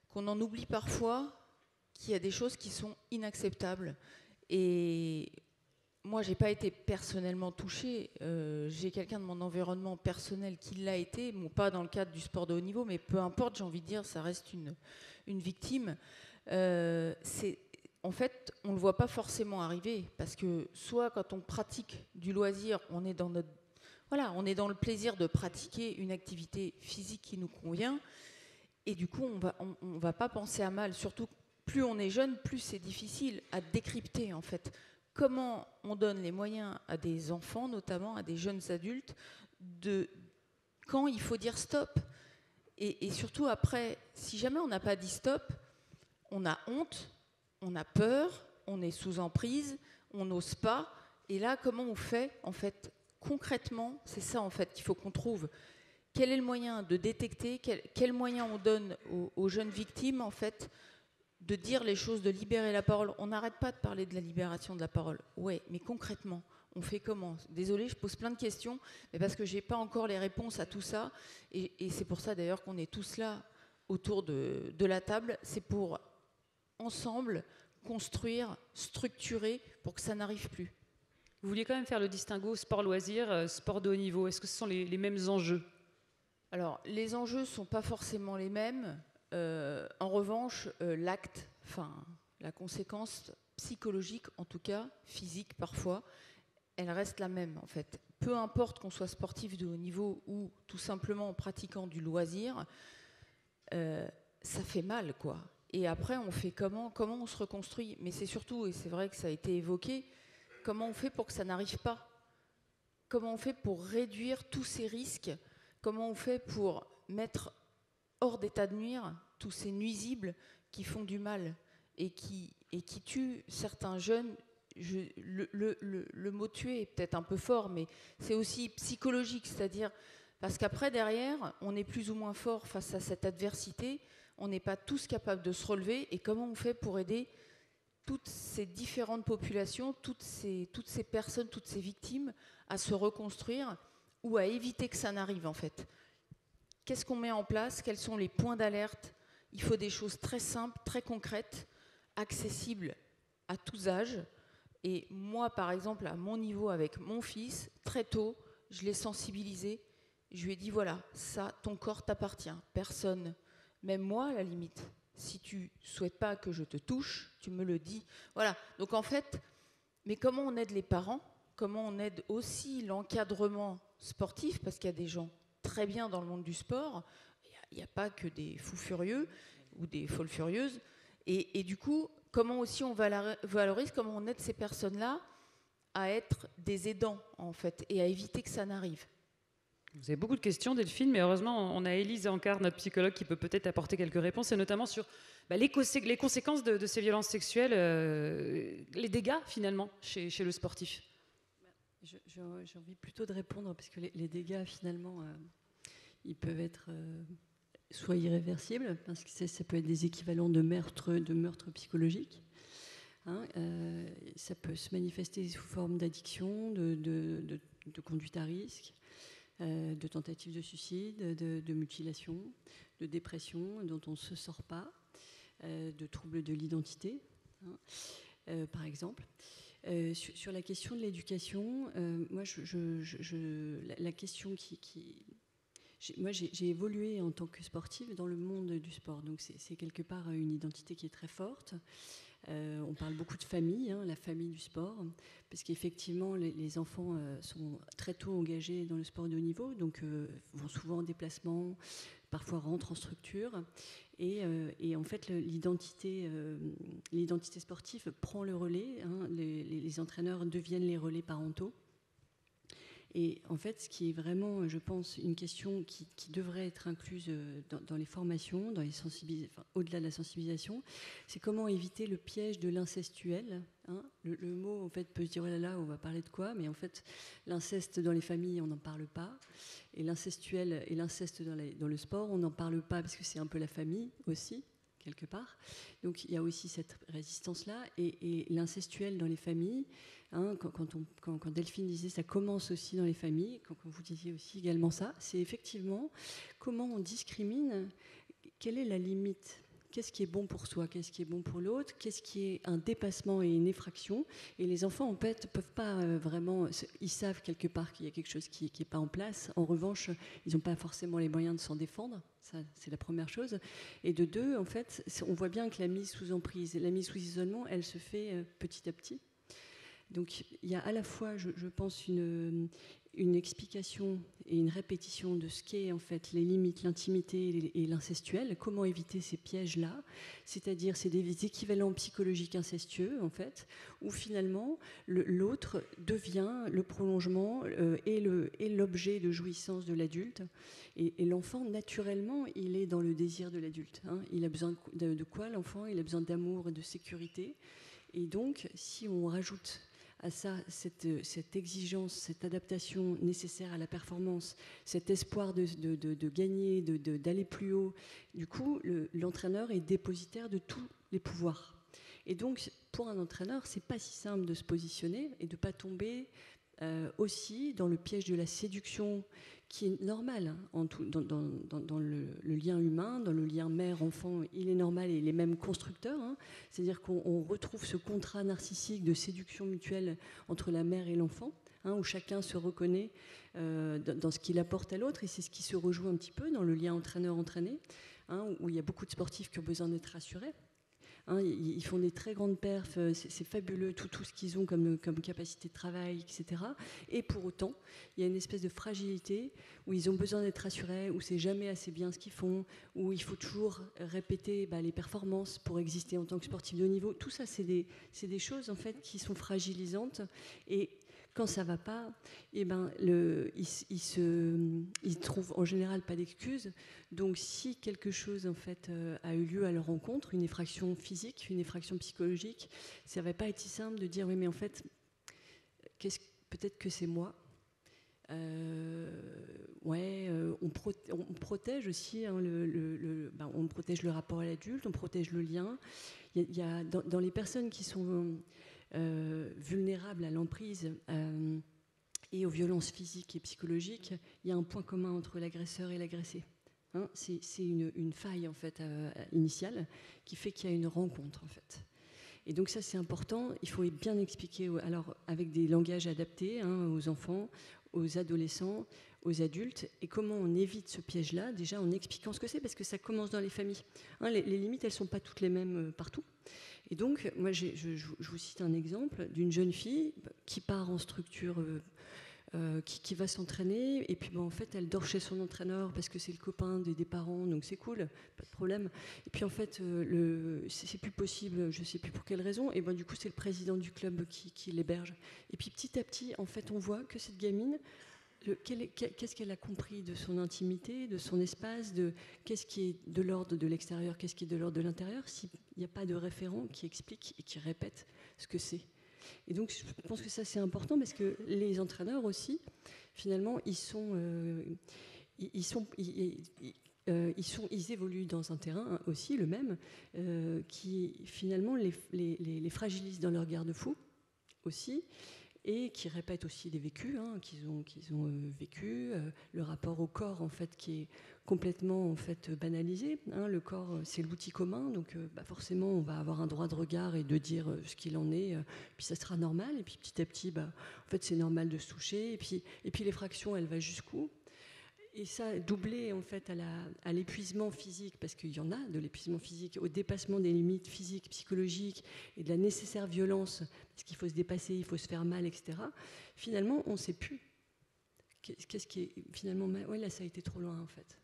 E: qu'on en oublie parfois qu'il y a des choses qui sont inacceptables. Et moi, je n'ai pas été personnellement touchée. J'ai quelqu'un de mon environnement personnel qui l'a été, bon, pas dans le cadre du sport de haut niveau, mais peu importe, j'ai envie de dire, ça reste une victime. En fait, on ne le voit pas forcément arriver, parce que soit quand on pratique du loisir, on est dans le plaisir de pratiquer une activité physique qui nous convient, et du coup, on va pas penser à mal. Surtout, plus on est jeune, plus c'est difficile à décrypter, en fait. Comment on donne les moyens à des enfants, notamment à des jeunes adultes, quand il faut dire stop. Et surtout après, si jamais on n'a pas dit stop, on a honte, on a peur, on est sous emprise, on n'ose pas. Et là, comment on fait, en fait, concrètement, c'est ça en fait qu'il faut qu'on trouve. Quel est le moyen de détecter, quel moyen on donne aux jeunes victimes, en fait, de dire les choses, de libérer la parole. On n'arrête pas de parler de la libération de la parole. Ouais, mais concrètement, on fait comment ? Désolée, je pose plein de questions, mais parce que je n'ai pas encore les réponses à tout ça. Et c'est pour ça d'ailleurs qu'on est tous là autour de la table. C'est pour, ensemble, construire, structurer pour que ça n'arrive plus.
A: Vous vouliez quand même faire le distinguo sport-loisir, sport de haut niveau. Est-ce que ce sont les mêmes enjeux ?
E: Alors, les enjeux ne sont pas forcément les mêmes. En revanche, l'acte, la conséquence psychologique, en tout cas physique parfois, elle reste la même en fait. Peu importe qu'on soit sportif de haut niveau ou tout simplement en pratiquant du loisir, ça fait mal quoi. Et après, on fait comment on se reconstruit ? Mais c'est surtout, et c'est vrai que ça a été évoqué, comment on fait pour que ça n'arrive pas ? Comment on fait pour réduire tous ces risques ? Comment on fait pour mettre hors d'état de nuire tous ces nuisibles qui font du mal et qui tuent certains jeunes. Le mot tuer est peut-être un peu fort, mais c'est aussi psychologique, c'est-à-dire parce qu'après derrière, on est plus ou moins fort face à cette adversité, on n'est pas tous capables de se relever, et comment on fait pour aider toutes ces différentes populations, toutes ces personnes, toutes ces victimes à se reconstruire ou à éviter que ça n'arrive en fait. Qu'est-ce qu'on met en place ? Quels sont les points d'alerte ? Il faut des choses très simples, très concrètes, accessibles à tous âges. Et moi, par exemple, à mon niveau avec mon fils, très tôt, je l'ai sensibilisé. Je lui ai dit, voilà, ça, ton corps t'appartient. Personne, même moi à la limite, si tu ne souhaites pas que je te touche, tu me le dis. Voilà, donc en fait, mais comment on aide les parents ? Comment on aide aussi l'encadrement sportif ? Parce qu'il y a des gens très bien dans le monde du sport. Il n'y a pas que des fous furieux ou des folles furieuses. Et du coup, comment aussi on valorise, comment on aide ces personnes-là à être des aidants, en fait, et à éviter que ça n'arrive.
A: Vous avez beaucoup de questions, Delphine, mais heureusement, on a Élise Ancard, notre psychologue, qui peut peut-être apporter quelques réponses, et notamment sur les conséquences de ces violences sexuelles, les dégâts, finalement, chez le sportif.
F: J'ai envie plutôt de répondre, parce que les dégâts, finalement, ils peuvent être soit irréversibles, parce que ça peut être des équivalents de meurtres psychologiques. Ça peut se manifester sous forme d'addiction, de conduite à risque, de tentative de suicide, de mutilation, de dépression dont on ne se sort pas, de troubles de l'identité, par exemple. Sur la question de l'éducation, moi, la question moi, j'ai évolué en tant que sportive dans le monde du sport, donc c'est quelque part une identité qui est très forte. On parle beaucoup de famille, la famille du sport, parce qu'effectivement, les enfants sont très tôt engagés dans le sport de haut niveau, donc vont souvent en déplacement, parfois rentrent en structure. Et en fait, l'identité sportive prend le relais. Les entraîneurs deviennent les relais parentaux. Et en fait, ce qui est vraiment, je pense, une question qui devrait être incluse dans les formations, au-delà de la sensibilisation, c'est comment éviter le piège de l'incestuel. Le mot, en fait, peut se dire, oh là là, on va parler de quoi? Mais en fait, l'inceste dans les familles, on n'en parle pas. Et l'incestuel et l'inceste dans le sport, on n'en parle pas parce que c'est un peu la famille aussi, quelque part. Donc, il y a aussi cette résistance-là. Et l'incestuel dans les familles, quand Delphine disait ça commence aussi dans les familles, quand vous disiez aussi également ça, c'est effectivement comment on discrimine, quelle est la limite, qu'est-ce qui est bon pour soi, qu'est-ce qui est bon pour l'autre, qu'est-ce qui est un dépassement et une effraction. Et les enfants, en fait, ne peuvent pas vraiment, ils savent quelque part qu'il y a quelque chose qui n'est pas en place. En revanche, ils n'ont pas forcément les moyens de s'en défendre. Ça, c'est la première chose. Et de deux, en fait, on voit bien que la mise sous emprise, la mise sous isolement, elle se fait petit à petit. Donc il y a à la fois, je pense, une explication et une répétition de ce qu'est en fait les limites, l'intimité et l'incestuel, comment éviter ces pièges-là, c'est-à-dire c'est des équivalents psychologiques incestueux en fait, où finalement l'autre devient le prolongement et l'objet de jouissance de l'adulte, et l'enfant naturellement il est dans le désir de l'adulte. Il a besoin de quoi l'enfant? Il a besoin d'amour et de sécurité, et donc si on rajoute à ça, cette exigence, cette adaptation nécessaire à la performance, cet espoir de gagner, d'aller plus haut. Du coup, l'entraîneur est dépositaire de tous les pouvoirs. Et donc, pour un entraîneur, c'est pas si simple de se positionner et de pas tomber aussi dans le piège de la séduction, qui est normal dans le lien humain, dans le lien mère-enfant, il est normal et il est même constructeur. C'est-à-dire qu'on retrouve ce contrat narcissique de séduction mutuelle entre la mère et l'enfant, où chacun se reconnaît dans ce qu'il apporte à l'autre, et c'est ce qui se rejoue un petit peu dans le lien entraîneur-entraîné, où il y a beaucoup de sportifs qui ont besoin d'être rassurés. Ils font des très grandes perfs, c'est fabuleux tout ce qu'ils ont comme capacité de travail, etc. Et pour autant, il y a une espèce de fragilité où ils ont besoin d'être rassurés, où c'est jamais assez bien ce qu'ils font, où il faut toujours répéter les performances pour exister en tant que sportif de haut niveau. Tout ça, c'est des choses en fait qui sont fragilisantes, et quand ça va pas, ils trouvent en général pas d'excuses. Donc si quelque chose en fait a eu lieu à leur rencontre, une effraction physique, une effraction psychologique, ça va pas être si simple de dire oui mais en fait peut-être que c'est moi. On protège aussi on protège le rapport à l'adulte, on protège le lien. Il y a dans les personnes qui sont vulnérables à l'emprise et aux violences physiques et psychologiques, il y a un point commun entre l'agresseur et l'agressé. C'est une faille en fait initiale qui fait qu'il y a une rencontre en fait. Et donc ça c'est important, il faut bien expliquer alors avec des langages adaptés aux enfants, aux adolescents, aux adultes, et comment on évite ce piège-là, déjà en expliquant ce que c'est, parce que ça commence dans les familles. Les limites, elles ne sont pas toutes les mêmes partout. Et donc, moi, je vous cite un exemple d'une jeune fille qui part en structure qui va s'entraîner, et puis en fait elle dort chez son entraîneur parce que c'est le copain des parents, donc c'est cool, pas de problème. Et puis en fait c'est plus possible, je sais plus pour quelle raison, et du coup c'est le président du club qui l'héberge. Et puis petit à petit en fait on voit que cette gamine, qu'est-ce qu'elle a compris de son intimité, de son espace, de qu'est-ce qui est de l'ordre de l'extérieur, qu'est-ce qui est de l'ordre de l'intérieur, s'il n'y a pas de référent qui explique et qui répète ce que c'est. Et donc, je pense que ça, c'est important parce que les entraîneurs aussi, finalement, ils évoluent dans un terrain aussi, le même, qui finalement les fragilise dans leur garde-fou aussi, et qui répètent aussi des vécus qu'ils ont vécu, le rapport au corps en fait qui est complètement en fait banalisé. Le corps c'est l'outil commun, donc forcément on va avoir un droit de regard et de dire ce qu'il en est, puis ça sera normal, et puis petit à petit en fait c'est normal de se toucher, et puis l'effraction elle va jusqu'où? Et ça, doublé en fait à l'épuisement physique, parce qu'il y en a de l'épuisement physique, au dépassement des limites physiques, psychologiques et de la nécessaire violence, parce qu'il faut se dépasser, il faut se faire mal, etc. Finalement, on ne sait plus. Qu'est-ce qui est finalement... Oui, là, ça a été trop loin, en fait.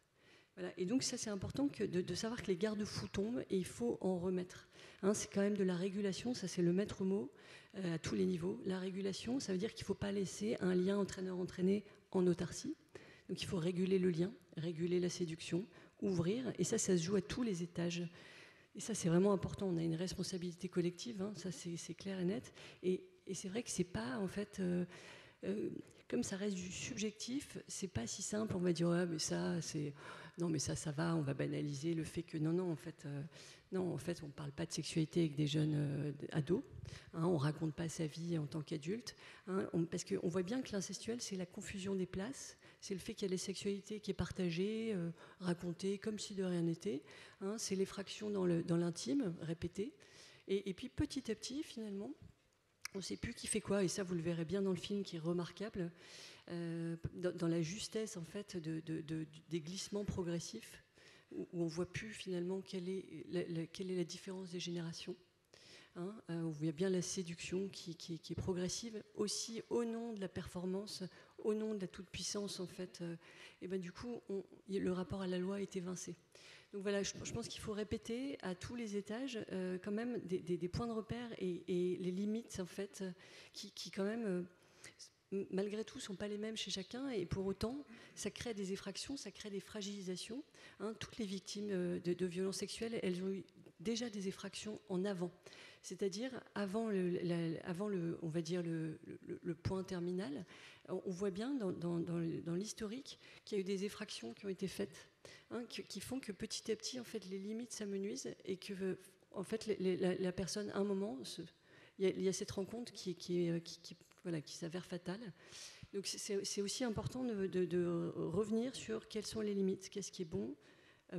F: Voilà. Et donc, ça, c'est important de savoir que les garde-fous tombent et il faut en remettre. C'est quand même de la régulation, ça, c'est le maître mot à tous les niveaux. La régulation, ça veut dire qu'il ne faut pas laisser un lien entraîneur-entraîné en autarcie. Donc il faut réguler le lien, réguler la séduction, ouvrir, et ça se joue à tous les étages. Et ça, c'est vraiment important. On a une responsabilité collective, ça c'est clair et net. Et c'est vrai que c'est pas, en fait, comme ça reste du subjectif, c'est pas si simple. On va dire, mais ça, c'est... Non, mais ça va, on va banaliser le fait que... Non, en fait, on parle pas de sexualité avec des jeunes ados. On raconte pas sa vie en tant qu'adulte. Parce qu'on voit bien que l'incestuel, c'est la confusion des places. C'est le fait qu'il y a la sexualité qui est partagée, racontée comme si de rien n'était. C'est l'effraction dans l'intime, répétée. Et puis petit à petit, finalement, on ne sait plus qui fait quoi. Et ça, vous le verrez bien dans le film, qui est remarquable, dans la justesse en fait des glissements progressifs, où on ne voit plus finalement quelle est la différence des générations. On voit bien la séduction qui est progressive, aussi au nom de la performance, au nom de la toute-puissance, en fait. Et du coup, le rapport à la loi est évincé. Donc voilà, je pense qu'il faut répéter à tous les étages quand même des points de repère et les limites, en fait, qui quand même, malgré tout, ne sont pas les mêmes chez chacun. Et pour autant, ça crée des effractions, ça crée des fragilisations. Toutes les victimes de violences sexuelles, elles ont eu déjà des effractions en avant. C'est-à-dire avant on va dire le point terminal, on voit bien dans l'historique qu'il y a eu des effractions qui ont été faites, qui font que petit à petit en fait les limites s'amenuisent et que en fait la personne à un moment il y a cette rencontre qui s'avère fatale. Donc c'est aussi important de revenir sur quelles sont les limites, qu'est-ce qui est bon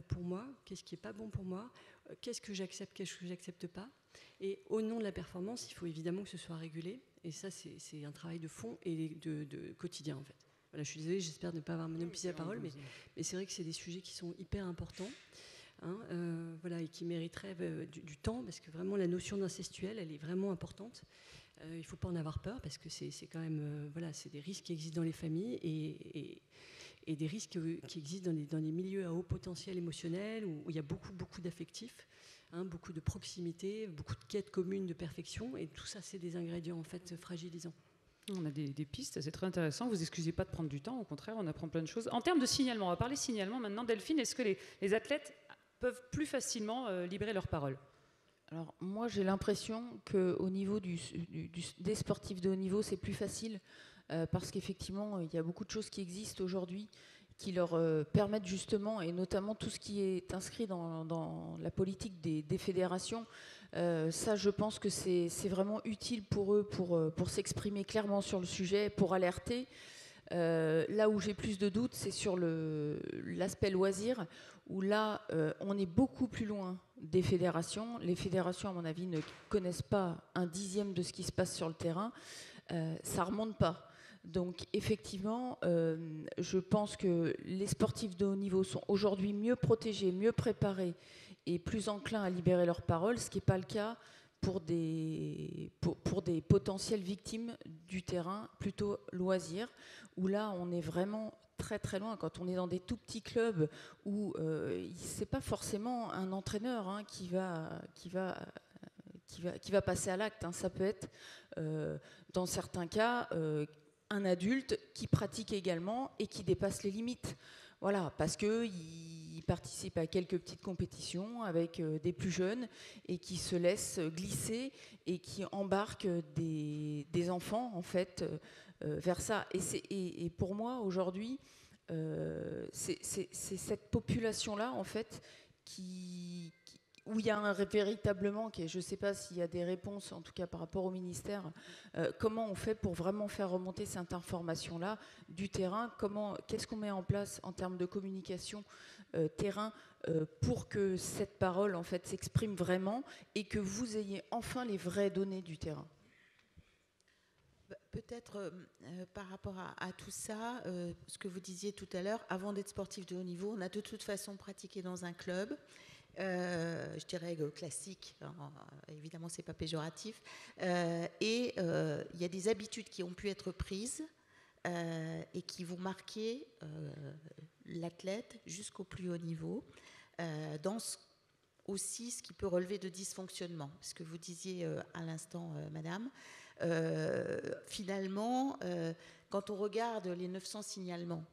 F: pour moi, qu'est-ce qui n'est pas bon pour moi, qu'est-ce que j'accepte, qu'est-ce que je n'accepte pas. Et au nom de la performance, il faut évidemment que ce soit régulé. Et ça, c'est un travail de fond et de quotidien, en fait. Voilà, je suis désolée, j'espère ne pas avoir monopolisé la parole, mais c'est vrai que c'est des sujets qui sont hyper importants, et qui mériteraient du temps, parce que vraiment, la notion d'incestuel, elle est vraiment importante. Il ne faut pas en avoir peur, parce que c'est quand même... c'est des risques qui existent dans les familles et des risques qui existent dans les milieux à haut potentiel émotionnel, où il y a beaucoup d'affectifs. Beaucoup de proximité, beaucoup de quêtes communes de perfection, et tout ça, c'est des ingrédients en fait fragilisants.
A: On a des pistes, c'est très intéressant. Vous excusez pas de prendre du temps, au contraire, on apprend plein de choses. En termes de signalement, on va parler signalement maintenant. Delphine, est-ce que les athlètes peuvent plus facilement libérer leur parole?
E: Alors moi, j'ai l'impression qu'au niveau des sportifs de haut niveau, c'est plus facile, parce qu'effectivement, il y a beaucoup de choses qui existent aujourd'hui qui leur permettent justement, et notamment tout ce qui est inscrit dans la politique des fédérations, ça je pense que c'est vraiment utile pour eux pour s'exprimer clairement sur le sujet, pour alerter. Là où j'ai plus de doutes, c'est sur l'aspect loisir, où là on est beaucoup plus loin des fédérations. Les fédérations, à mon avis, ne connaissent pas un dixième de ce qui se passe sur le terrain. Ça remonte pas. Donc effectivement, je pense que les sportifs de haut niveau sont aujourd'hui mieux protégés, mieux préparés et plus enclins à libérer leur parole, ce qui n'est pas le cas pour des potentielles victimes du terrain plutôt loisirs, où là on est vraiment très très loin. Quand on est dans des tout petits clubs où c'est pas forcément un entraîneur qui va passer à l'acte, ça peut être dans certains cas un adulte qui pratique également et qui dépasse les limites. Voilà, parce qu'il participe à quelques petites compétitions avec des plus jeunes et qui se laisse glisser et qui embarque des enfants en fait vers ça. Et pour moi aujourd'hui, c'est cette population-là en fait où il y a véritablement, je ne sais pas s'il y a des réponses, en tout cas par rapport au ministère, comment on fait pour vraiment faire remonter cette information-là du terrain, qu'est-ce qu'on met en place en termes de communication terrain pour que cette parole en fait s'exprime vraiment et que vous ayez enfin les vraies données du terrain.
B: Peut-être par rapport à tout ça, ce que vous disiez tout à l'heure, avant d'être sportif de haut niveau, on a de toute façon pratiqué dans un club. Je dirais classique, évidemment c'est pas péjoratif, et il y a des habitudes qui ont pu être prises et qui vont marquer l'athlète jusqu'au plus haut niveau, dans aussi ce qui peut relever de dysfonctionnement. Ce que vous disiez à l'instant, madame, finalement, quand on regarde les 900 signalements,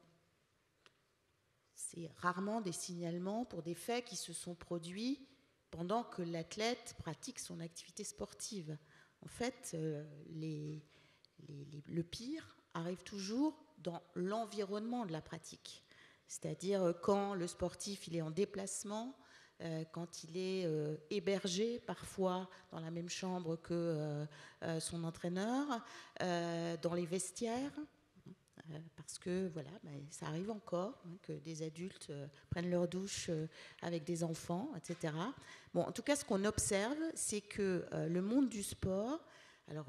B: c'est rarement des signalements pour des faits qui se sont produits pendant que l'athlète pratique son activité sportive. En fait, le pire arrive toujours dans l'environnement de la pratique. C'est-à-dire quand le sportif il est en déplacement, quand il est hébergé parfois dans la même chambre que son entraîneur, dans les vestiaires, parce que voilà, ça arrive encore que des adultes prennent leur douche avec des enfants, etc. Bon, en tout cas, ce qu'on observe, c'est que le monde du sport, alors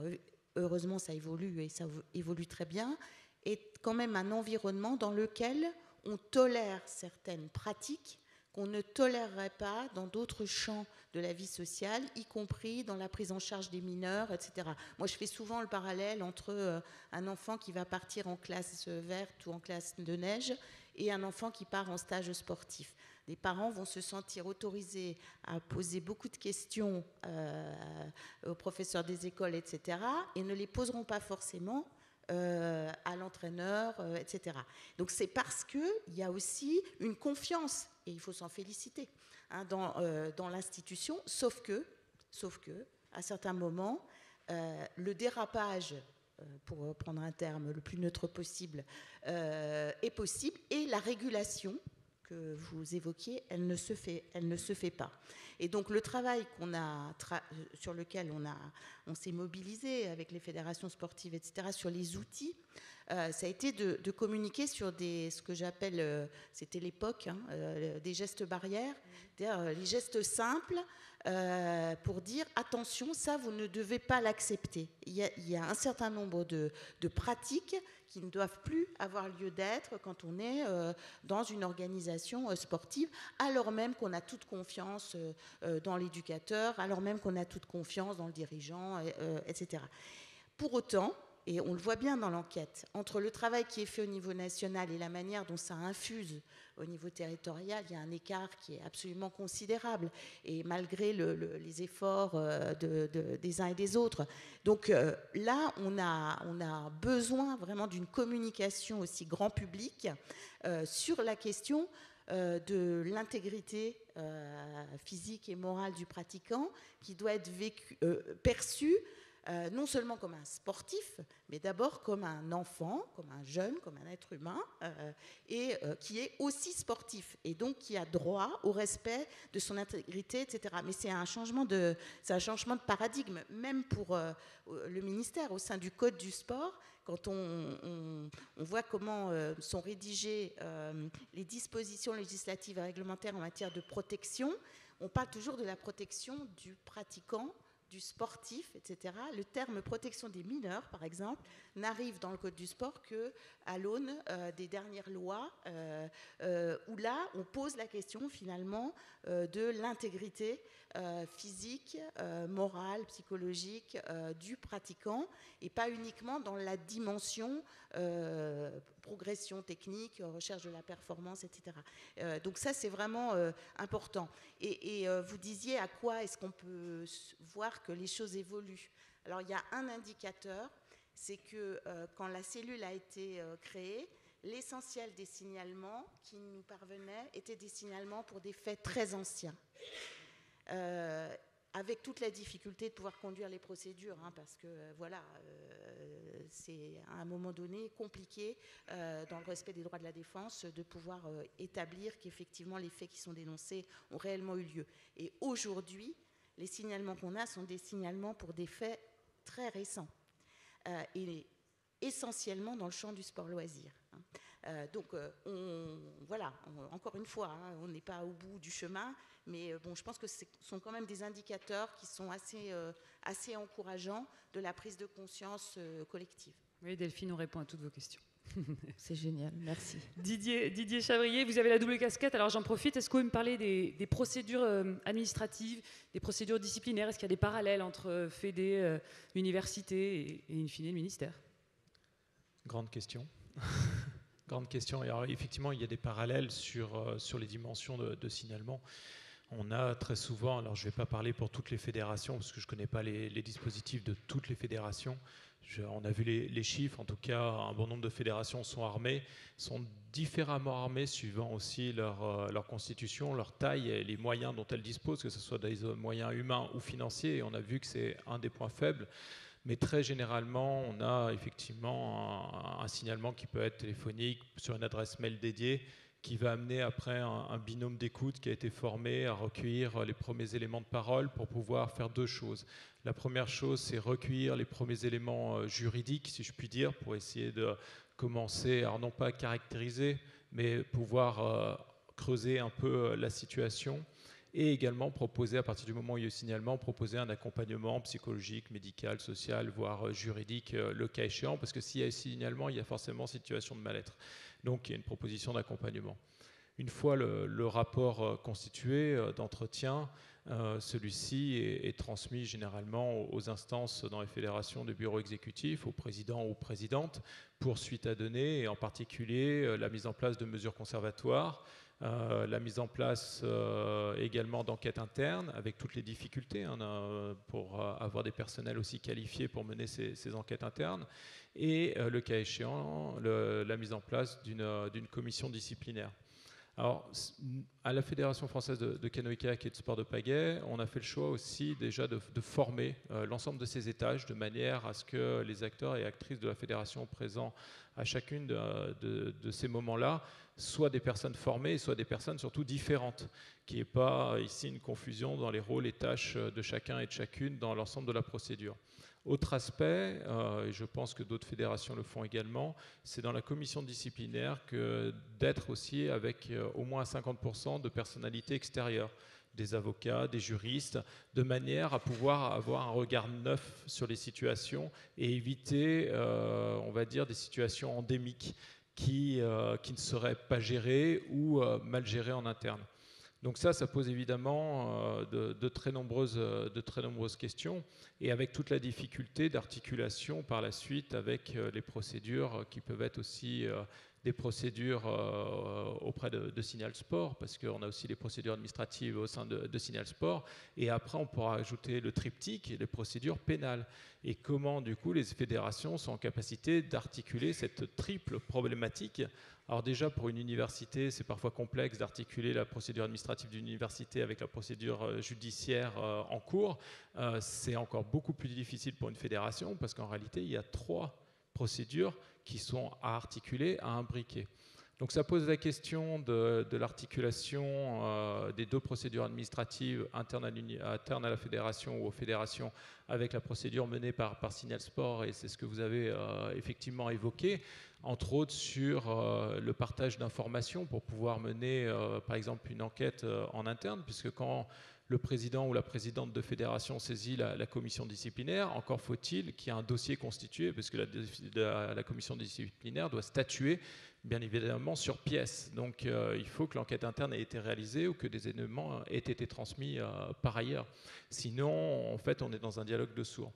B: heureusement ça évolue et ça évolue très bien, est quand même un environnement dans lequel on tolère certaines pratiques qu'on ne tolérerait pas dans d'autres champs de la vie sociale, y compris dans la prise en charge des mineurs, etc. Moi, je fais souvent le parallèle entre un enfant qui va partir en classe verte ou en classe de neige et un enfant qui part en stage sportif. Les parents vont se sentir autorisés à poser beaucoup de questions aux professeurs des écoles, etc., et ne les poseront pas forcément à l'entraîneur, etc. Donc c'est parce qu'il y a aussi une confiance, et il faut s'en féliciter, dans l'institution, sauf que, à certains moments, le dérapage, pour prendre un terme le plus neutre possible, est possible, et la régulation que vous évoquiez, elle ne se fait pas. Et donc le travail sur lequel on s'est mobilisé avec les fédérations sportives, etc., sur les outils, ça a été de communiquer sur ce que j'appelle, c'était l'époque, des gestes barrières, c'est-à-dire les gestes simples, pour dire attention, ça vous ne devez pas l'accepter. Il y a un certain nombre de pratiques qui ne doivent plus avoir lieu d'être quand on est dans une organisation sportive, alors même qu'on a toute confiance dans l'éducateur, alors même qu'on a toute confiance dans le dirigeant, etc. Pour autant, et on le voit bien dans l'enquête, entre le travail qui est fait au niveau national et la manière dont ça infuse au niveau territorial, il y a un écart qui est absolument considérable, et malgré les efforts des uns et des autres. Donc là, on a besoin vraiment d'une communication aussi grand public sur la question de l'intégrité physique et morale du pratiquant, qui doit être perçue non seulement comme un sportif, mais d'abord comme un enfant, comme un jeune, comme un être humain, et qui est aussi sportif, et donc qui a droit au respect de son intégrité, etc. Mais c'est un changement de paradigme, même pour le ministère, au sein du Code du sport, quand on voit comment sont rédigées les dispositions législatives et réglementaires en matière de protection. On parle toujours de la protection du pratiquant du sportif, etc., le terme protection des mineurs, par exemple, n'arrive dans le Code du sport qu'à l'aune des dernières lois, où là, on pose la question finalement de l'intégrité physique, morale, psychologique du pratiquant, et pas uniquement dans la dimension progression technique, recherche de la performance, etc. Donc ça, c'est vraiment important. Et vous disiez à quoi est-ce qu'on peut voir que les choses évoluent. Alors, il y a un indicateur, c'est que quand la cellule a été créée, l'essentiel des signalements qui nous parvenaient étaient des signalements pour des faits très anciens. Avec toute la difficulté de pouvoir conduire les procédures, hein, parce que voilà, c'est à un moment donné compliqué, dans le respect des droits de la défense, de pouvoir établir qu'effectivement les faits qui sont dénoncés ont réellement eu lieu. Et aujourd'hui, les signalements qu'on a sont des signalements pour des faits très récents, et essentiellement dans le champ du sport loisir. Donc, voilà, encore une fois, hein, on n'est pas au bout du chemin, mais bon, je pense que ce sont quand même des indicateurs qui sont assez encourageants de la prise de conscience collective.
A: Oui, Delphine, on répond à toutes vos questions.
E: C'est génial, merci.
A: Didier Chavrier, vous avez la double casquette, alors j'en profite. Est-ce que vous me parlez des procédures administratives, des procédures disciplinaires? Est-ce qu'il y a des parallèles entre fédé, université et in fine le ministère?
D: Grande question. Grande question. Et alors, effectivement, il y a des parallèles sur les dimensions de signalement. On a très souvent, alors je ne vais pas parler pour toutes les fédérations, parce que je ne connais pas les dispositifs de toutes les fédérations. On a vu les chiffres, en tout cas, un bon nombre de fédérations sont armées, sont différemment armées suivant aussi leur constitution, leur taille et les moyens dont elles disposent, que ce soit des moyens humains ou financiers. Et on a vu que c'est un des points faibles. Mais très généralement, on a effectivement un signalement qui peut être téléphonique sur une adresse mail dédiée, qui va amener après un binôme d'écoute qui a été formé à recueillir les premiers éléments de parole pour pouvoir faire deux choses. La première chose, c'est recueillir les premiers éléments juridiques, si je puis dire, pour essayer de commencer, alors non pas à caractériser, mais pouvoir creuser un peu la situation. Et également proposer, à partir du moment où il y a eu signalement, proposer un accompagnement psychologique, médical, social, voire juridique, le cas échéant, parce que s'il y a eu signalement, il y a forcément situation de mal-être. Donc il y a une proposition d'accompagnement. Une fois le rapport constitué d'entretien, celui-ci est transmis généralement aux instances dans les fédérations de bureaux exécutifs, au président ou présidente, pour suite à donner, et en particulier la mise en place de mesures conservatoires, la mise en place également d'enquêtes internes, avec toutes les difficultés pour avoir des personnels aussi qualifiés pour mener ces enquêtes internes, et le cas échéant, la mise en place d'une commission disciplinaire. Alors, à la Fédération française de canoë-kayak et de sport de pagaie, on a fait le choix aussi déjà de former l'ensemble de ces étages de manière à ce que les acteurs et actrices de la fédération présents à chacune de ces moments-là soient des personnes formées, soit des personnes surtout différentes, qu'il n'y ait pas ici une confusion dans les rôles et tâches de chacun et de chacune dans l'ensemble de la procédure. Autre aspect, et je pense que d'autres fédérations le font également, c'est dans la commission disciplinaire d'être aussi avec au moins 50% de personnalités extérieures, des avocats, des juristes, de manière à pouvoir avoir un regard neuf sur les situations et éviter, on va dire, des situations endémiques qui ne seraient pas gérées ou mal gérées en interne. Donc ça pose évidemment de très nombreuses questions, et avec toute la difficulté d'articulation par la suite avec les procédures qui peuvent être aussi des procédures auprès de Signal Sport, parce qu'on a aussi les procédures administratives au sein de Signal Sport, et après on pourra ajouter le triptyque et les procédures pénales. Et comment du coup les fédérations sont en capacité d'articuler cette triple problématique. Alors déjà, pour une université, c'est parfois complexe d'articuler la procédure administrative d'une université avec la procédure judiciaire en cours. C'est encore beaucoup plus difficile pour une fédération parce qu'en réalité, il y a 3 procédures qui sont à articuler, à imbriquer. Donc ça pose la question de l'articulation des 2 procédures administratives internes à la fédération ou aux fédérations avec la procédure menée par Signal Sport, et c'est ce que vous avez effectivement évoqué, entre autres sur le partage d'informations pour pouvoir mener par exemple une enquête en interne, puisque quand le président ou la présidente de fédération saisit la commission disciplinaire. Encore faut-il qu'il y ait un dossier constitué, parce que la commission disciplinaire doit statuer, bien évidemment, sur pièce. Donc il faut que l'enquête interne ait été réalisée ou que des éléments aient été transmis par ailleurs. Sinon, en fait, on est dans un dialogue de sourds.